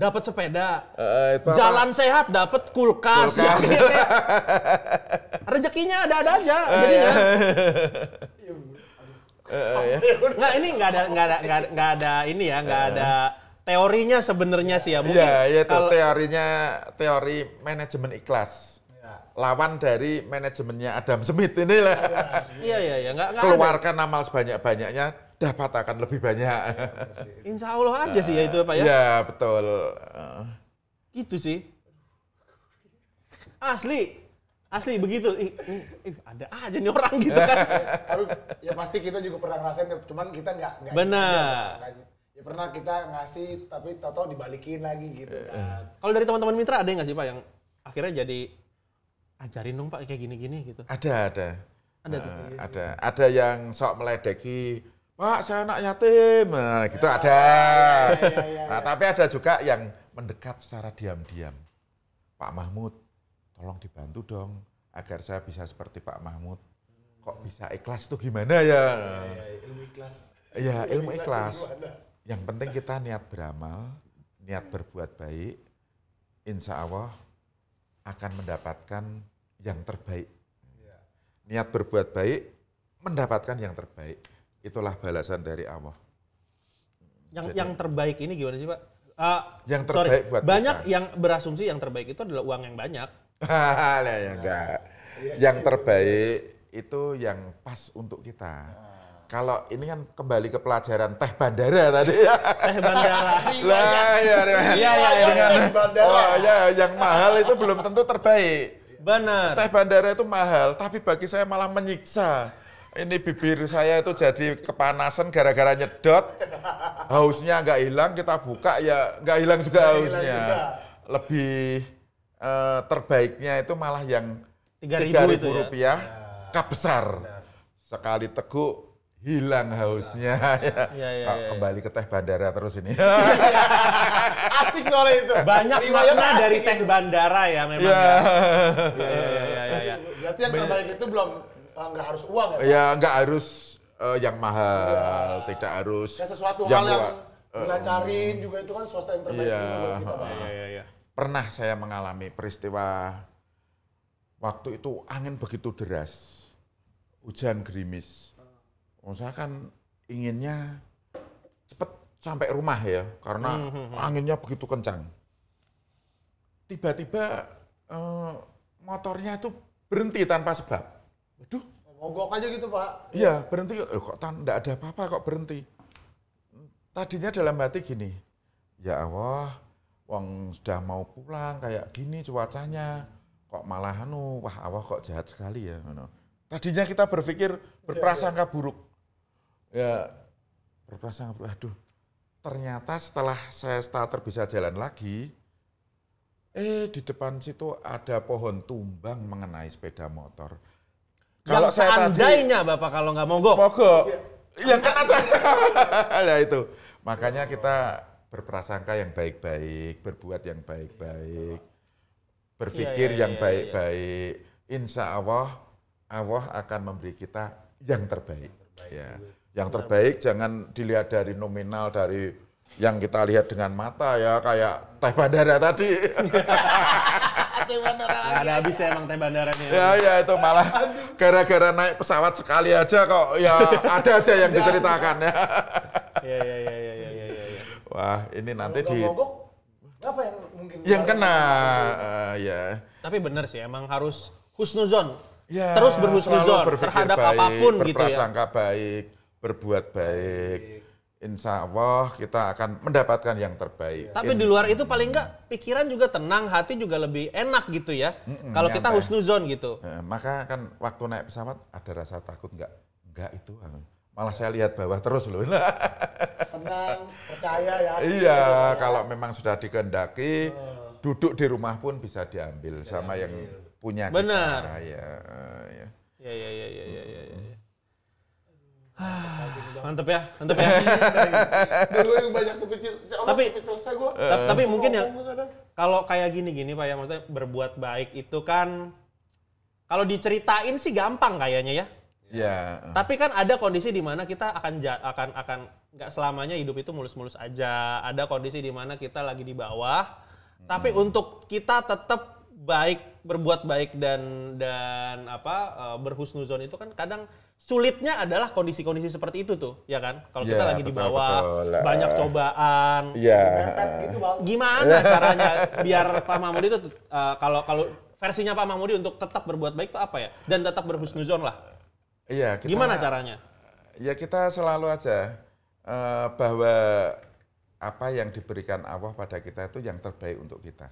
Dapat sepeda. apa? Jalan sehat, dapat kulkas. Rezekinya ada-ada aja jadinya. Nggak, ini nggak ada ini ya, nggak ada teorinya sebenarnya sih ya. Mungkin iya, itu teori manajemen ikhlas. Lawan dari manajemennya Adam Smith inilah. Iya, nggak keluarkan amal sebanyak-banyaknya, dapat akan lebih banyak. Insya Allah aja sih ya itu Pak ya. Iya, betul. Gitu sih. Asli begitu. Ada aja nih orang gitu kan. Tapi ya pasti kita juga pernah ngerasain, cuman kita nggak. Benar. Ya pernah kita ngasih, tapi tahu-tahu dibalikin lagi gitu kan. Kalau dari teman-teman mitra ada nggak sih Pak yang akhirnya jadi ajarin dong Pak kayak gini-gini gitu? Ada tuh. Ada yang sok meledeki, Pak saya anak yatim, gitu ada. Nah, tapi ada juga yang mendekat secara diam-diam. Pak Mahmud, tolong dibantu dong. agar saya bisa seperti Pak Mahmud. Kok bisa ikhlas itu gimana ya? Ilmu ikhlas. Iya, ilmu ikhlas. Yang penting kita niat beramal, niat berbuat baik, insya Allah akan mendapatkan yang terbaik. Niat berbuat baik, mendapatkan yang terbaik. Itulah balasan dari Allah. Yang terbaik ini gimana sih Pak? Yang terbaik buat banyak kita. yang berasumsi yang terbaik itu adalah uang yang banyak. Lah ya enggak. Yang terbaik itu yang pas untuk kita. Kalau ini kan kembali ke pelajaran teh bandara tadi ya. Teh bandara. Lah ya. Oh ya, yang mahal itu belum tentu terbaik. Benar. Teh bandara itu mahal, tapi bagi saya malah menyiksa. Ini bibir saya itu jadi kepanasan gara-gara nyedot. Hausnya nggak hilang, kita buka ya nggak hilang juga hausnya. Lebih terbaiknya itu malah yang 3.000 rupiah, kap besar. Sekali teguk hilang hausnya. Kembali ke teh bandara terus ini. Asik soalnya itu. Banyak makna dari teh bandara ya memang. Iya. Berarti yang terbaik itu belum nggak harus uang ya? Ya nggak harus yang mahal, tidak harus. Ya sesuatu hal yang dilancarin juga itu kan swasta yang terbaik. Iya. Pernah saya mengalami peristiwa waktu itu angin begitu deras, hujan gerimis. Saya kan inginnya cepet sampai rumah ya, karena anginnya begitu kencang. Tiba-tiba motornya itu berhenti tanpa sebab. Waduh, mogok aja gitu Pak. Iya, berhenti. Kok enggak ada apa-apa kok berhenti. Tadinya dalam hati gini, ya Allah, wong sudah mau pulang kayak gini cuacanya, kok malah wah Allah kok jahat sekali ya. Tadinya kita berpikir berprasangka buruk. Ya, berprasangka buruk. Aduh, ternyata setelah saya starter bisa jalan lagi, di depan situ ada pohon tumbang mengenai sepeda motor. Kalau seandainya Bapak kalau nggak mogok. Yang kena saya. Nah itu. Makanya kita berprasangka yang baik-baik, berbuat yang baik-baik, berpikir yang baik-baik. Insya Allah, Allah akan memberi kita yang terbaik. Ya. Yang terbaik jangan dilihat dari nominal, dari yang kita lihat dengan mata ya, kayak teh bandara tadi. Nggak ada habisnya emang teh bandaranya. Ya itu malah gara-gara naik pesawat sekali aja kok ya ada aja yang diceritakan ya. Iya. Wah ini nanti di apa yang mungkin yang kena ya. Tapi benar sih emang harus husnuzon. Ya, terus berhusnuzon terhadap baik, apapun gitu ya. Berprasangka baik, berbuat baik. Insya Allah kita akan mendapatkan yang terbaik. Tapi di luar itu paling enggak pikiran juga tenang, hati juga lebih enak gitu ya. Kalau kita husnuzon gitu. Maka kan waktu naik pesawat ada rasa takut enggak itu. Malah saya lihat bawah terus loh. Tenang, percaya ya. Iya, kalau memang sudah dikehendaki, duduk di rumah pun bisa diambil sama yang punya kita. Benar. Ya. Mantep ya. Banyak tapi mungkin ya kalau kayak gini Pak ya, maksudnya berbuat baik itu kan kalau diceritain sih gampang kayaknya ya. Ya. Tapi kan ada kondisi di mana kita akan nggak selamanya hidup itu mulus-mulus aja. Ada kondisi di mana kita lagi di bawah, tapi untuk kita tetap baik, berbuat baik dan berhusnuzon itu kan kadang sulitnya adalah kondisi-kondisi seperti itu tuh, ya kan? Kalau kita lagi di bawah, banyak cobaan. Iya. Gimana caranya biar Pak Mahmudi itu kalau versinya Pak Mahmudi untuk tetap berbuat baik itu apa ya? Dan tetap berhusnuzon lah. Iya. Gimana caranya? Ya kita selalu aja bahwa apa yang diberikan Allah pada kita itu yang terbaik untuk kita.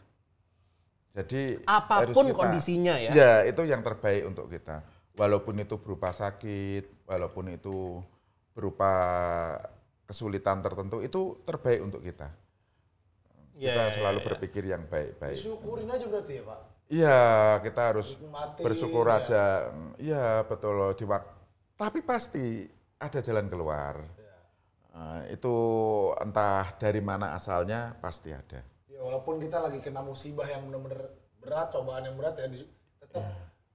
Jadi apapun kondisinya ya. Ya, itu yang terbaik untuk kita. Walaupun itu berupa sakit, walaupun itu berupa kesulitan tertentu, itu terbaik untuk kita. Kita selalu berpikir yang baik-baik. Disyukurin aja berarti ya Pak? Iya, kita harus bersyukur aja. Iya, betul. Tapi pasti ada jalan keluar. Itu entah dari mana asalnya, pasti ada. Ya, walaupun kita lagi kena musibah yang benar-benar berat, cobaan yang berat ya tetap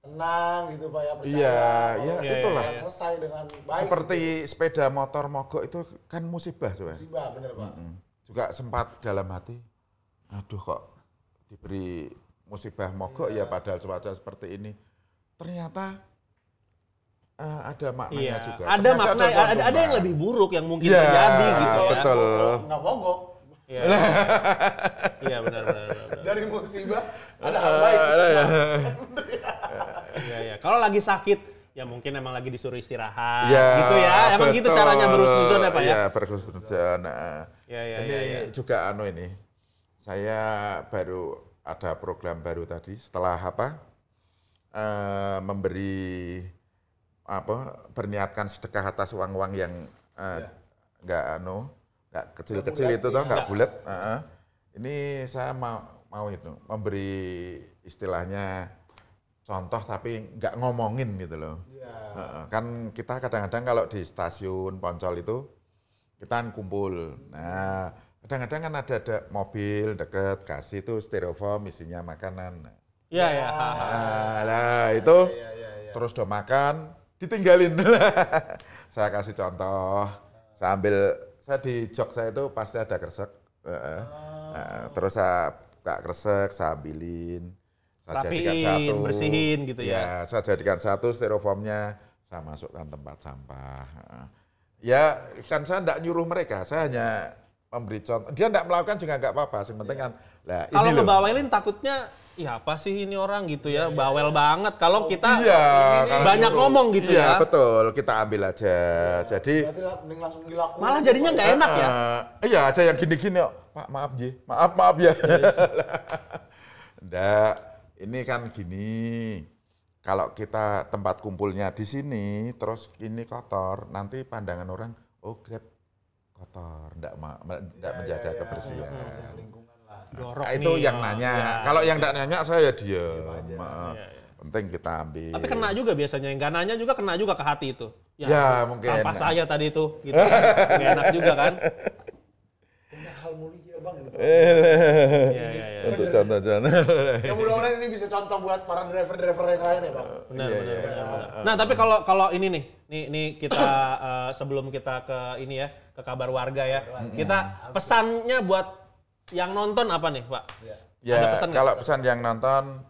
tenang gitu Pak ya, percaya. Iya, Kalau ya Iya, itulah. iya. selesai dengan baik. Seperti sepeda motor mogok itu kan musibah, coba. musibah, bener Pak. Juga sempat dalam hati, aduh kok diberi musibah mogok ya padahal cuaca seperti ini. Ternyata ada maknanya juga. Ada Ternyata makna, ada yang keuntungan. lebih buruk yang mungkin Iya, terjadi gitu ya. betul. Nggak mogok. Iya. Iya benar. Dari musibah ada hal baik. Iya iya. Kalau lagi sakit ya mungkin emang lagi disuruh istirahat Ya, gitu ya. Emang gitu betul. caranya berhusnuzon ya Pak ya? Iya, berhusnuzon. Iya iya Ini iya. juga ini. Saya baru ada program baru tadi setelah memberi berniatkan sedekah atas uang-uang yang nggak kecil-kecil itu toh, nggak bulat. Ini saya mau itu memberi istilahnya contoh tapi nggak ngomongin gitu loh. Kan kita kadang-kadang kalau di stasiun Poncol itu kita kan kumpul. Nah, kadang-kadang kan ada mobil deket kasih itu styrofoam isinya makanan. Iya iya. Nah, itu terus udah makan ditinggalin. Saya kasih contoh saya di jok saya itu pasti ada kresek. Terus saya buka kresek, saya ambilin. Saya jadikan Rapiin, satu, bersihin gitu ya. Saya jadikan satu styrofoamnya, saya masukkan tempat sampah. Ya, kan saya enggak nyuruh mereka, saya hanya memberi contoh. Dia enggak melakukan juga enggak apa-apa, yang penting kan. Lah, Kalau ini loh. ngebawelin takutnya, ya apa sih ini orang gitu ya, bawel banget. Kalau kita kalau banyak nyuruh. ngomong gitu Iya, ya. betul, kita ambil aja. Jadi Berarti mending langsung dilakukan. Malah jadinya nggak enak ya. Iya, ada yang gini-gini, Pak, maaf Ji. Maaf ya. Enggak, ini kan gini. Kalau kita tempat kumpulnya di sini, terus ini kotor, nanti pandangan orang, oh Grab kotor, enggak menjaga kebersihan. Lingkungan lah. Jorok Nah, itu nih, yang oh. nanya. Ya, Kalau ya, yang ya. enggak nanya, saya diam. Iya. Penting kita ambil. Tapi kena juga biasanya, yang nggak nanya juga kena juga ke hati itu. Ya, mungkin. Sampah saya tadi itu, gitu. Nggak enak juga kan? Punya hal mulia Bang. Iya, iya, iya. Untuk contoh-contoh. Ya mudah-mudahan ini bisa contoh buat para driver-driver yang lain ya Bang. Benar, Iya, benar, iya. benar. Nah, tapi kalau ini nih kita sebelum kita ke ini ya, ke kabar warga ya. Kita pesannya buat yang nonton apa nih, Pak? Ada Ya, pesan nggak? kalau pesan yang nonton,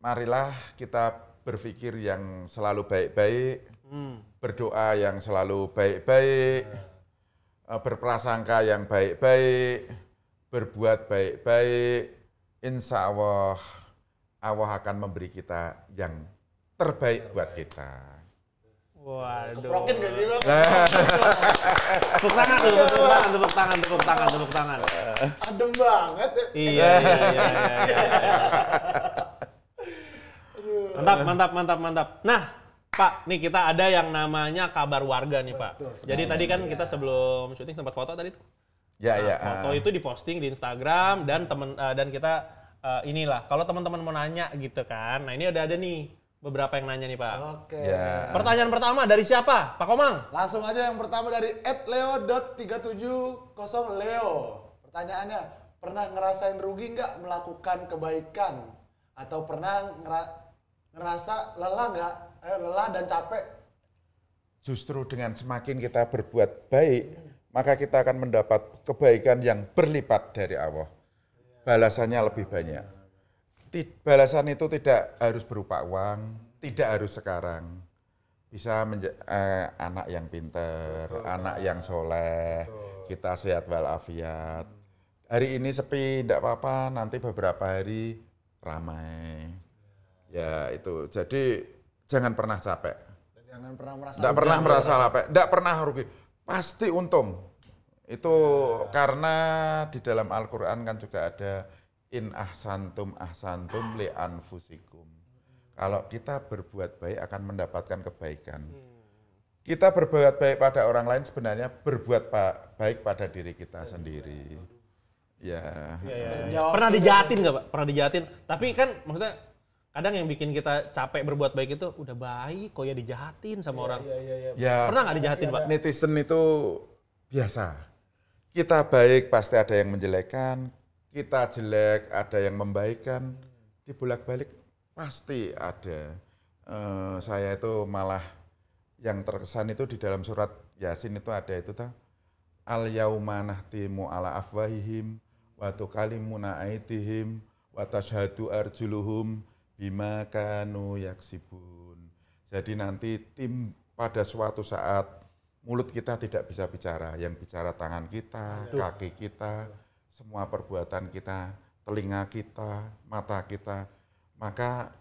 marilah kita berpikir yang selalu baik-baik, berdoa yang selalu baik-baik, berprasangka yang baik-baik, berbuat baik-baik. Insya Allah, Allah akan memberi kita yang terbaik buat kita. Waduh. Rokin gak sih Bang? Tepuk tangan dulu, tepuk tangan. Adem banget ya. Iya. Mantap. Nah, Pak, nih kita ada yang namanya kabar warga nih, Pak. Jadi tadi kan kita sebelum syuting sempat foto tadi tuh. Ya, Nah, ya. foto itu diposting di Instagram dan kita inilah kalau teman-teman mau nanya gitu kan. Nah, ini udah ada nih beberapa yang nanya nih, Pak. Oke. Ya. Pertanyaan pertama dari siapa? Pak Komang. Langsung aja yang pertama dari @leo.370leo. Pertanyaannya, pernah ngerasain rugi nggak melakukan kebaikan? Atau pernah ngerasa lelah dan capek? Justru dengan semakin kita berbuat baik, maka kita akan mendapat kebaikan yang berlipat dari Allah. Balasannya lebih banyak. Balasan itu tidak harus berupa uang, tidak harus sekarang. Bisa anak yang pinter, anak yang soleh, kita sehat walafiat. Hari ini sepi, tidak apa-apa, nanti beberapa hari ramai. Ya itu, jadi jangan pernah capek. Jangan pernah merasa Tidak pernah merasa capek, tidak pernah rugi. Pasti untung. Itu karena di dalam Al-Quran kan juga ada in ahsantum li anfusikum. Kalau kita berbuat baik akan mendapatkan kebaikan. Kita berbuat baik pada orang lain sebenarnya berbuat baik pada diri kita sendiri. Ya. Jawab Pernah sudah. dijahatin nggak, Pak? Pernah dijahatin. Tapi kan maksudnya kadang yang bikin kita capek berbuat baik itu udah baik kok ya dijahatin sama orang. Iya. Ya, Pernah nggak dijahatin, Pak? netizen itu biasa. Kita baik pasti ada yang menjelekkan, kita jelek ada yang membaikkan, dibolak-balik pasti ada. saya itu malah yang terkesan itu di dalam surat Yasin itu ada itu al yauma nahtimu ala afwahihim wa tukallimuna aydihim wa tashhadu arjuluhum bima kanu yaksibun. Jadi nanti pada suatu saat mulut kita tidak bisa bicara, yang bicara tangan kita, kaki kita, semua perbuatan kita, telinga kita, mata kita, maka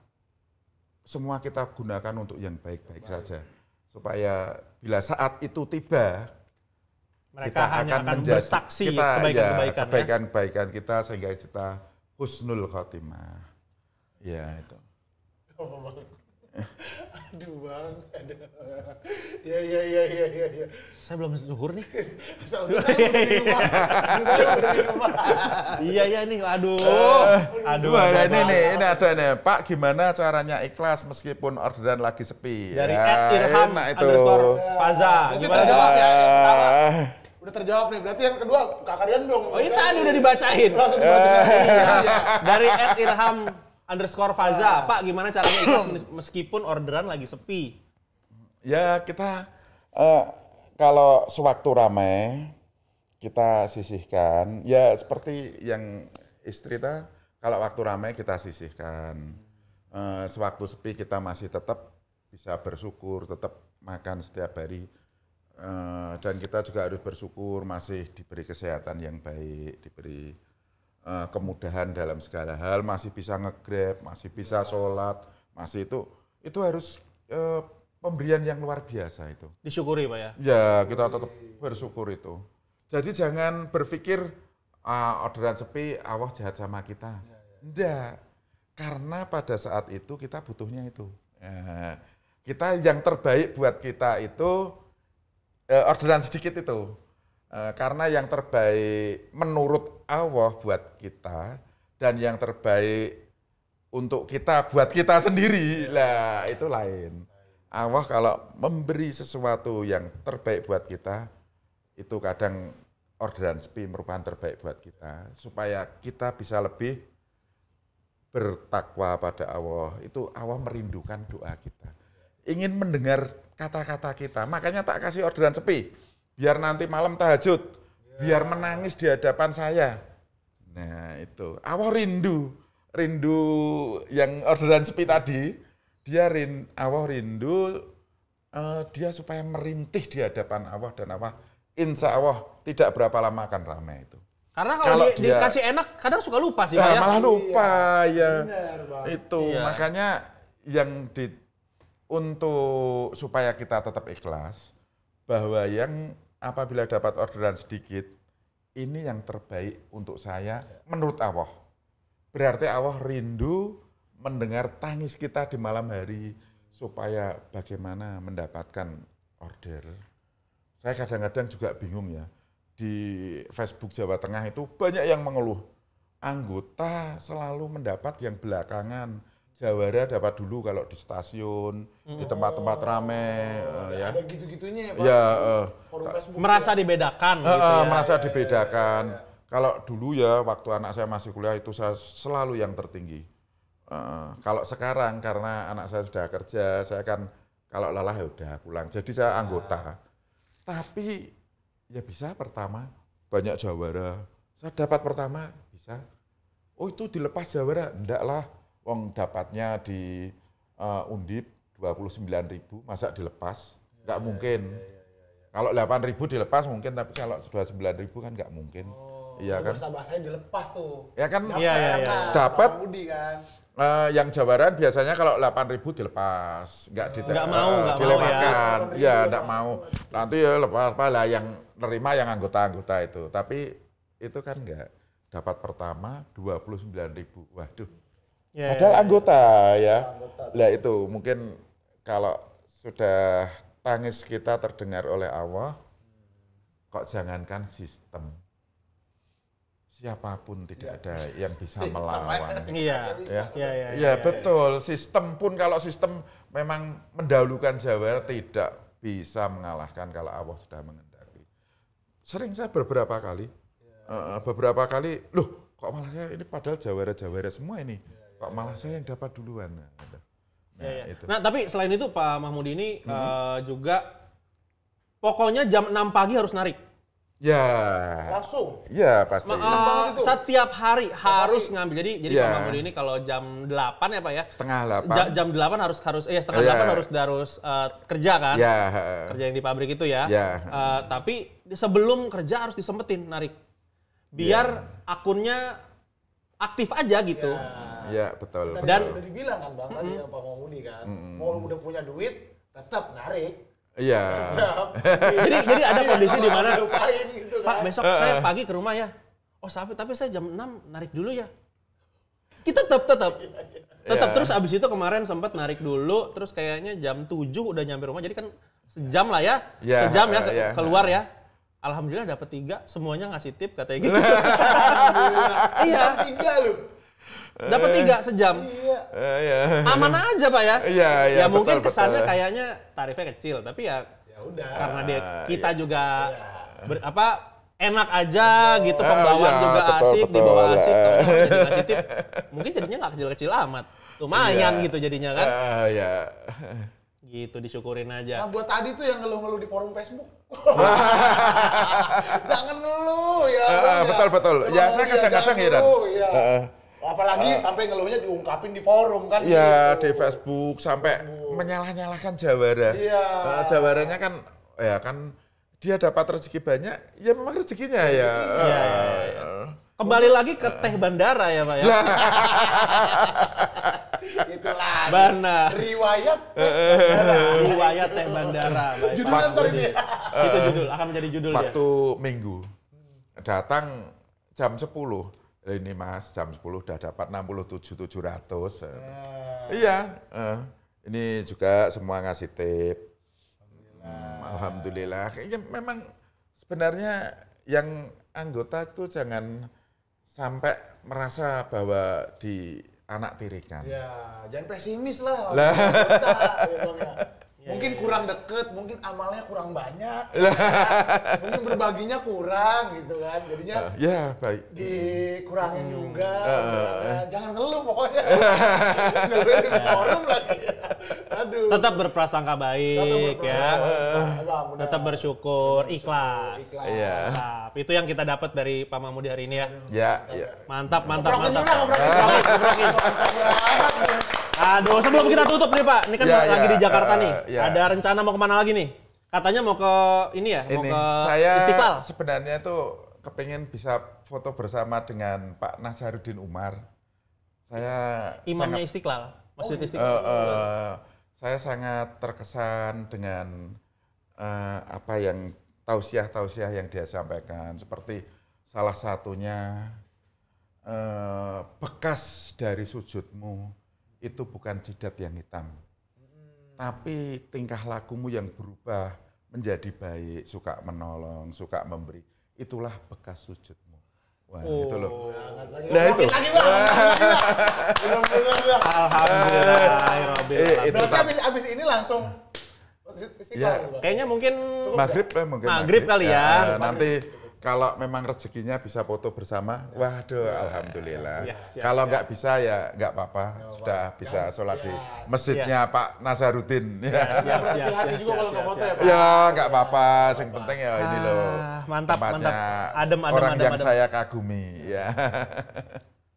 semua kita gunakan untuk yang baik-baik saja. Supaya bila saat itu tiba, Mereka kita hanya akan menjadi bersaksi kita, kebaikan-kebaikan. kita sehingga kita husnul khotimah. Ya itu. Aduh bang, aduh. Ya. Saya belum zuhur nih. Saya udah di rumah. Saya udah di rumah. Iya nih, aduh. Wah, ini ada nih, Pak, gimana caranya ikhlas meskipun orderan lagi sepi? Dari Ya, @irham enak itu. _faza. Berarti Gimana terjawab tuh? ya, yang pertama. Udah terjawab nih, berarti yang kedua kakak Dian dong. Oh, itu tadi udah dibacain. Langsung dibacain. Iya. Dari @irham_faza. Pak, gimana caranya ikhlas meskipun orderan lagi sepi? Ya kita kalau sewaktu ramai kita sisihkan. Ya seperti yang istri kalau waktu ramai kita sisihkan. Sewaktu sepi kita masih tetap bisa bersyukur, tetap makan setiap hari. Dan kita juga harus bersyukur masih diberi kesehatan yang baik, diberi kemudahan dalam segala hal, masih bisa nge-grab, masih bisa sholat, masih itu harus pemberian yang luar biasa itu. Disyukuri, Pak ya? Ya, kita tetap bersyukur itu. Jadi jangan berpikir orderan sepi, Allah jahat sama kita. Enggak, karena pada saat itu kita butuhnya itu. Kita yang terbaik buat kita itu orderan sedikit itu. Karena yang terbaik menurut Allah buat kita dan yang terbaik untuk kita buat kita sendiri lah itu lain. Allah kalau memberi sesuatu yang terbaik buat kita itu kadang orderan sepi merupakan terbaik buat kita supaya kita bisa lebih bertakwa pada Allah. Itu Allah merindukan doa kita. Ingin mendengar kata-kata kita. Makanya tak kasih orderan sepi. Biar nanti malam tahajud. Biar menangis di hadapan saya. Nah itu. Allah rindu. Rindu yang orderan sepi tadi. Allah rindu. Dia supaya merintih di hadapan Allah. Dan Allah insya Allah tidak berapa lama akan ramai itu. Karena kalau dikasih enak kadang suka lupa sih, Pak ya. Malah lupa ya. Benar, Bang. Itu makanya yang untuk supaya kita tetap ikhlas bahwa yang apabila dapat orderan sedikit ini yang terbaik untuk saya menurut Allah. Berarti Allah rindu mendengar tangis kita di malam hari supaya bagaimana mendapatkan order. Saya kadang-kadang juga bingung ya. Di Facebook Jawa Tengah itu banyak yang mengeluh. Anggota selalu mendapat yang belakangan. Jawara dapat dulu kalau di stasiun, di tempat-tempat ramai, ya. Ada gitu-gitunya ya, Pak. Ya, Forum Facebook. Merasa dibedakan gitu ya. merasa dibedakan. Kalau dulu ya, waktu anak saya masih kuliah itu saya selalu yang tertinggi. Kalau sekarang karena anak saya sudah kerja, saya kan kalau lelah ya udah pulang. Jadi saya anggota. Tapi ya bisa pertama banyak jawara. Saya dapat pertama bisa. Oh itu dilepas jawara? Enggak lah. Wong dapatnya di Undip 29.000, masa dilepas? Enggak mungkin. Kalau 8.000 dilepas mungkin, tapi kalau 29.000 kan enggak mungkin. Iya kan? Bahasa-bahasanya dilepas tuh. Ya kan? Dapat. Dapat. Yang jawaran biasanya kalau 8.000 dilepas, enggak dilemakan. Ya enggak mau. Nanti ya lepas apa lah yang nerima yang anggota-anggota itu. Tapi itu kan enggak. Dapat pertama 29.000. Waduh. Padahal anggota ya. Lah itu mungkin kalau sudah tangis kita terdengar oleh Allah, kok jangankan sistem. Siapapun tidak ada yang bisa melawan. Iya, betul. Sistem pun kalau sistem memang mendahulukan Jawa tidak bisa mengalahkan kalau Allah sudah mengendaki. Sering saya beberapa kali, loh kok malah saya ini padahal jawara-jawara semua ini, kok malah saya yang dapat duluan. Itu. Nah, tapi selain itu Pak Mahmudi ini juga pokoknya jam 6 pagi harus narik. Ya. Langsung. Ya pasti. Setiap hari harus ngambil. Jadi Pak Mahmudi ini kalau jam 8 ya Pak ya. Setengah 8. Jam 8 harus setengah 8 harus kerja kan. Ya. Kerja yang di pabrik itu ya. Ya. Tapi sebelum kerja harus disempetin narik. Biar akunnya aktif aja gitu. Ya, betul. Dan udah dibilang kan Bang tadi Pak Mahmudi kan. Mau udah punya duit tetap narik. Iya. jadi ada kondisi di mana gitu Pak besok saya pagi ke rumah ya. Oh tapi saya jam 6 narik dulu ya. Kita tetap terus abis itu kemarin sempat narik dulu terus kayaknya jam 7 udah nyampe rumah jadi kan sejam lah ya. Sejam ya keluar ya. Alhamdulillah dapat 3 semuanya ngasih tip katanya gitu. Iya 3 lu. Dapat 3 sejam. Iya. Aman aja Pak ya. Iya, ya mungkin kesannya kayaknya tarifnya kecil tapi ya udah. karena kita juga enak aja gitu pembawaan juga asik dibawa asik jadi ngasih tip mungkin jadinya nggak kecil-kecil amat lumayan gitu jadinya kan. Iya. Gitu disyukurin aja. Nah buat tadi tuh yang ngeluh-ngeluh di forum Facebook. Jangan ngeluh ya. Betul. Ya saya kadang-kadang ya. Apalagi sampai ngeluhnya diungkapin di forum kan. Iya, gitu. di Facebook sampai menyalah-nyalahkan Jawara. Iya. Jawaranya kan ya kan dia dapat rezeki banyak, ya memang rezekinya ya. Iya. Kembali lagi ke teh bandara ya, Pak ya. Itulah. Benar. Riwayat Riwayat teh bandara. Judulnya ntar ini. Itu judul akan menjadi judul ya. Waktu Minggu datang jam 10. Ini Mas jam 10 udah dapat 67.700. Iya, ini juga semua ngasih tip. Alhamdulillah. Kayaknya memang sebenarnya yang anggota itu jangan sampai merasa bahwa di anak tirikan. Ya, jangan pesimis lah. Mungkin kurang deket, mungkin amalnya kurang banyak, mungkin berbaginya kurang gitu kan, jadinya ya baik. Dikurangin juga, jangan ngeluh pokoknya, ngeluh di forum lagi. Aduh. Tetap berprasangka baik ya, tetap bersyukur, ikhlas. Iya. Nah, itu yang kita dapat dari Pak Mahmudi hari ini ya. Ya. Mantap. Aduh, sebelum kita tutup nih Pak, ini kan lagi di Jakarta nih. Ya. Ada rencana mau kemana lagi nih? Katanya mau ke ini ya, mau ke saya Istiqlal. Sebenarnya tuh kepengen bisa foto bersama dengan Pak Nazarudin Umar. Saya imamnya sangat, Istiqlal, Masjid Istiqlal. Saya sangat terkesan dengan apa yang tausiah yang dia sampaikan. Seperti salah satunya bekas dari sujudmu itu bukan jidat yang hitam, tapi tingkah lakumu yang berubah menjadi baik, suka menolong, suka memberi. Itulah bekas sujudmu. Wah, itu loh. Nah, itu. Alhamdulillah. Berarti abis ini langsung Istiqlal. Kayaknya mungkin maghrib kali ya. Nanti kalau memang rezekinya bisa foto bersama, waduh, alhamdulillah. Kalau nggak bisa ya nggak apa-apa, sudah bisa sholat di masjidnya Pak Nazarudin. Siap. juga kalau nggak foto ya Pak. Ya nggak apa-apa, yang penting ya ini loh. Mantap. Adem, orang yang saya kagumi. Ya.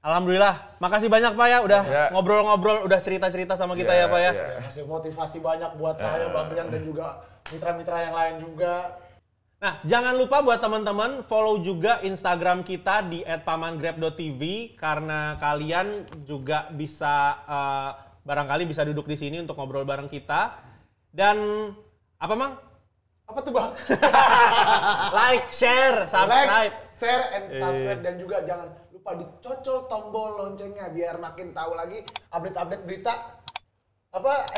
Alhamdulillah, makasih banyak Pak ya udah ngobrol-ngobrol, udah cerita-cerita sama kita ya Pak ya. Ngasih motivasi banyak buat saya, Bang Rian dan juga mitra-mitra yang lain juga. Nah, jangan lupa buat teman-teman follow juga Instagram kita di @pamangrab.tv karena kalian juga bisa barangkali bisa duduk di sini untuk ngobrol bareng kita. Dan apa Mang? Apa tuh Bang? Like, share, subscribe. Dan juga jangan lupa dicocol tombol loncengnya biar makin tahu lagi update-update berita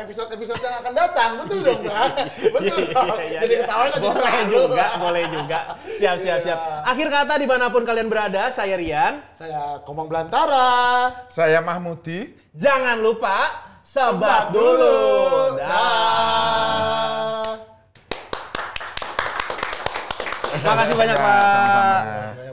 episode-episode yang akan datang. Betul dong Bang? Betul dong. Jadi ketahuan aja. Boleh juga. Siap. Akhir kata dimanapun kalian berada, saya Rian. Saya Komang Belantara. Saya Mahmudi. Jangan lupa sebat dulu. Dah. Makasih banyak Pak. Sama-sama.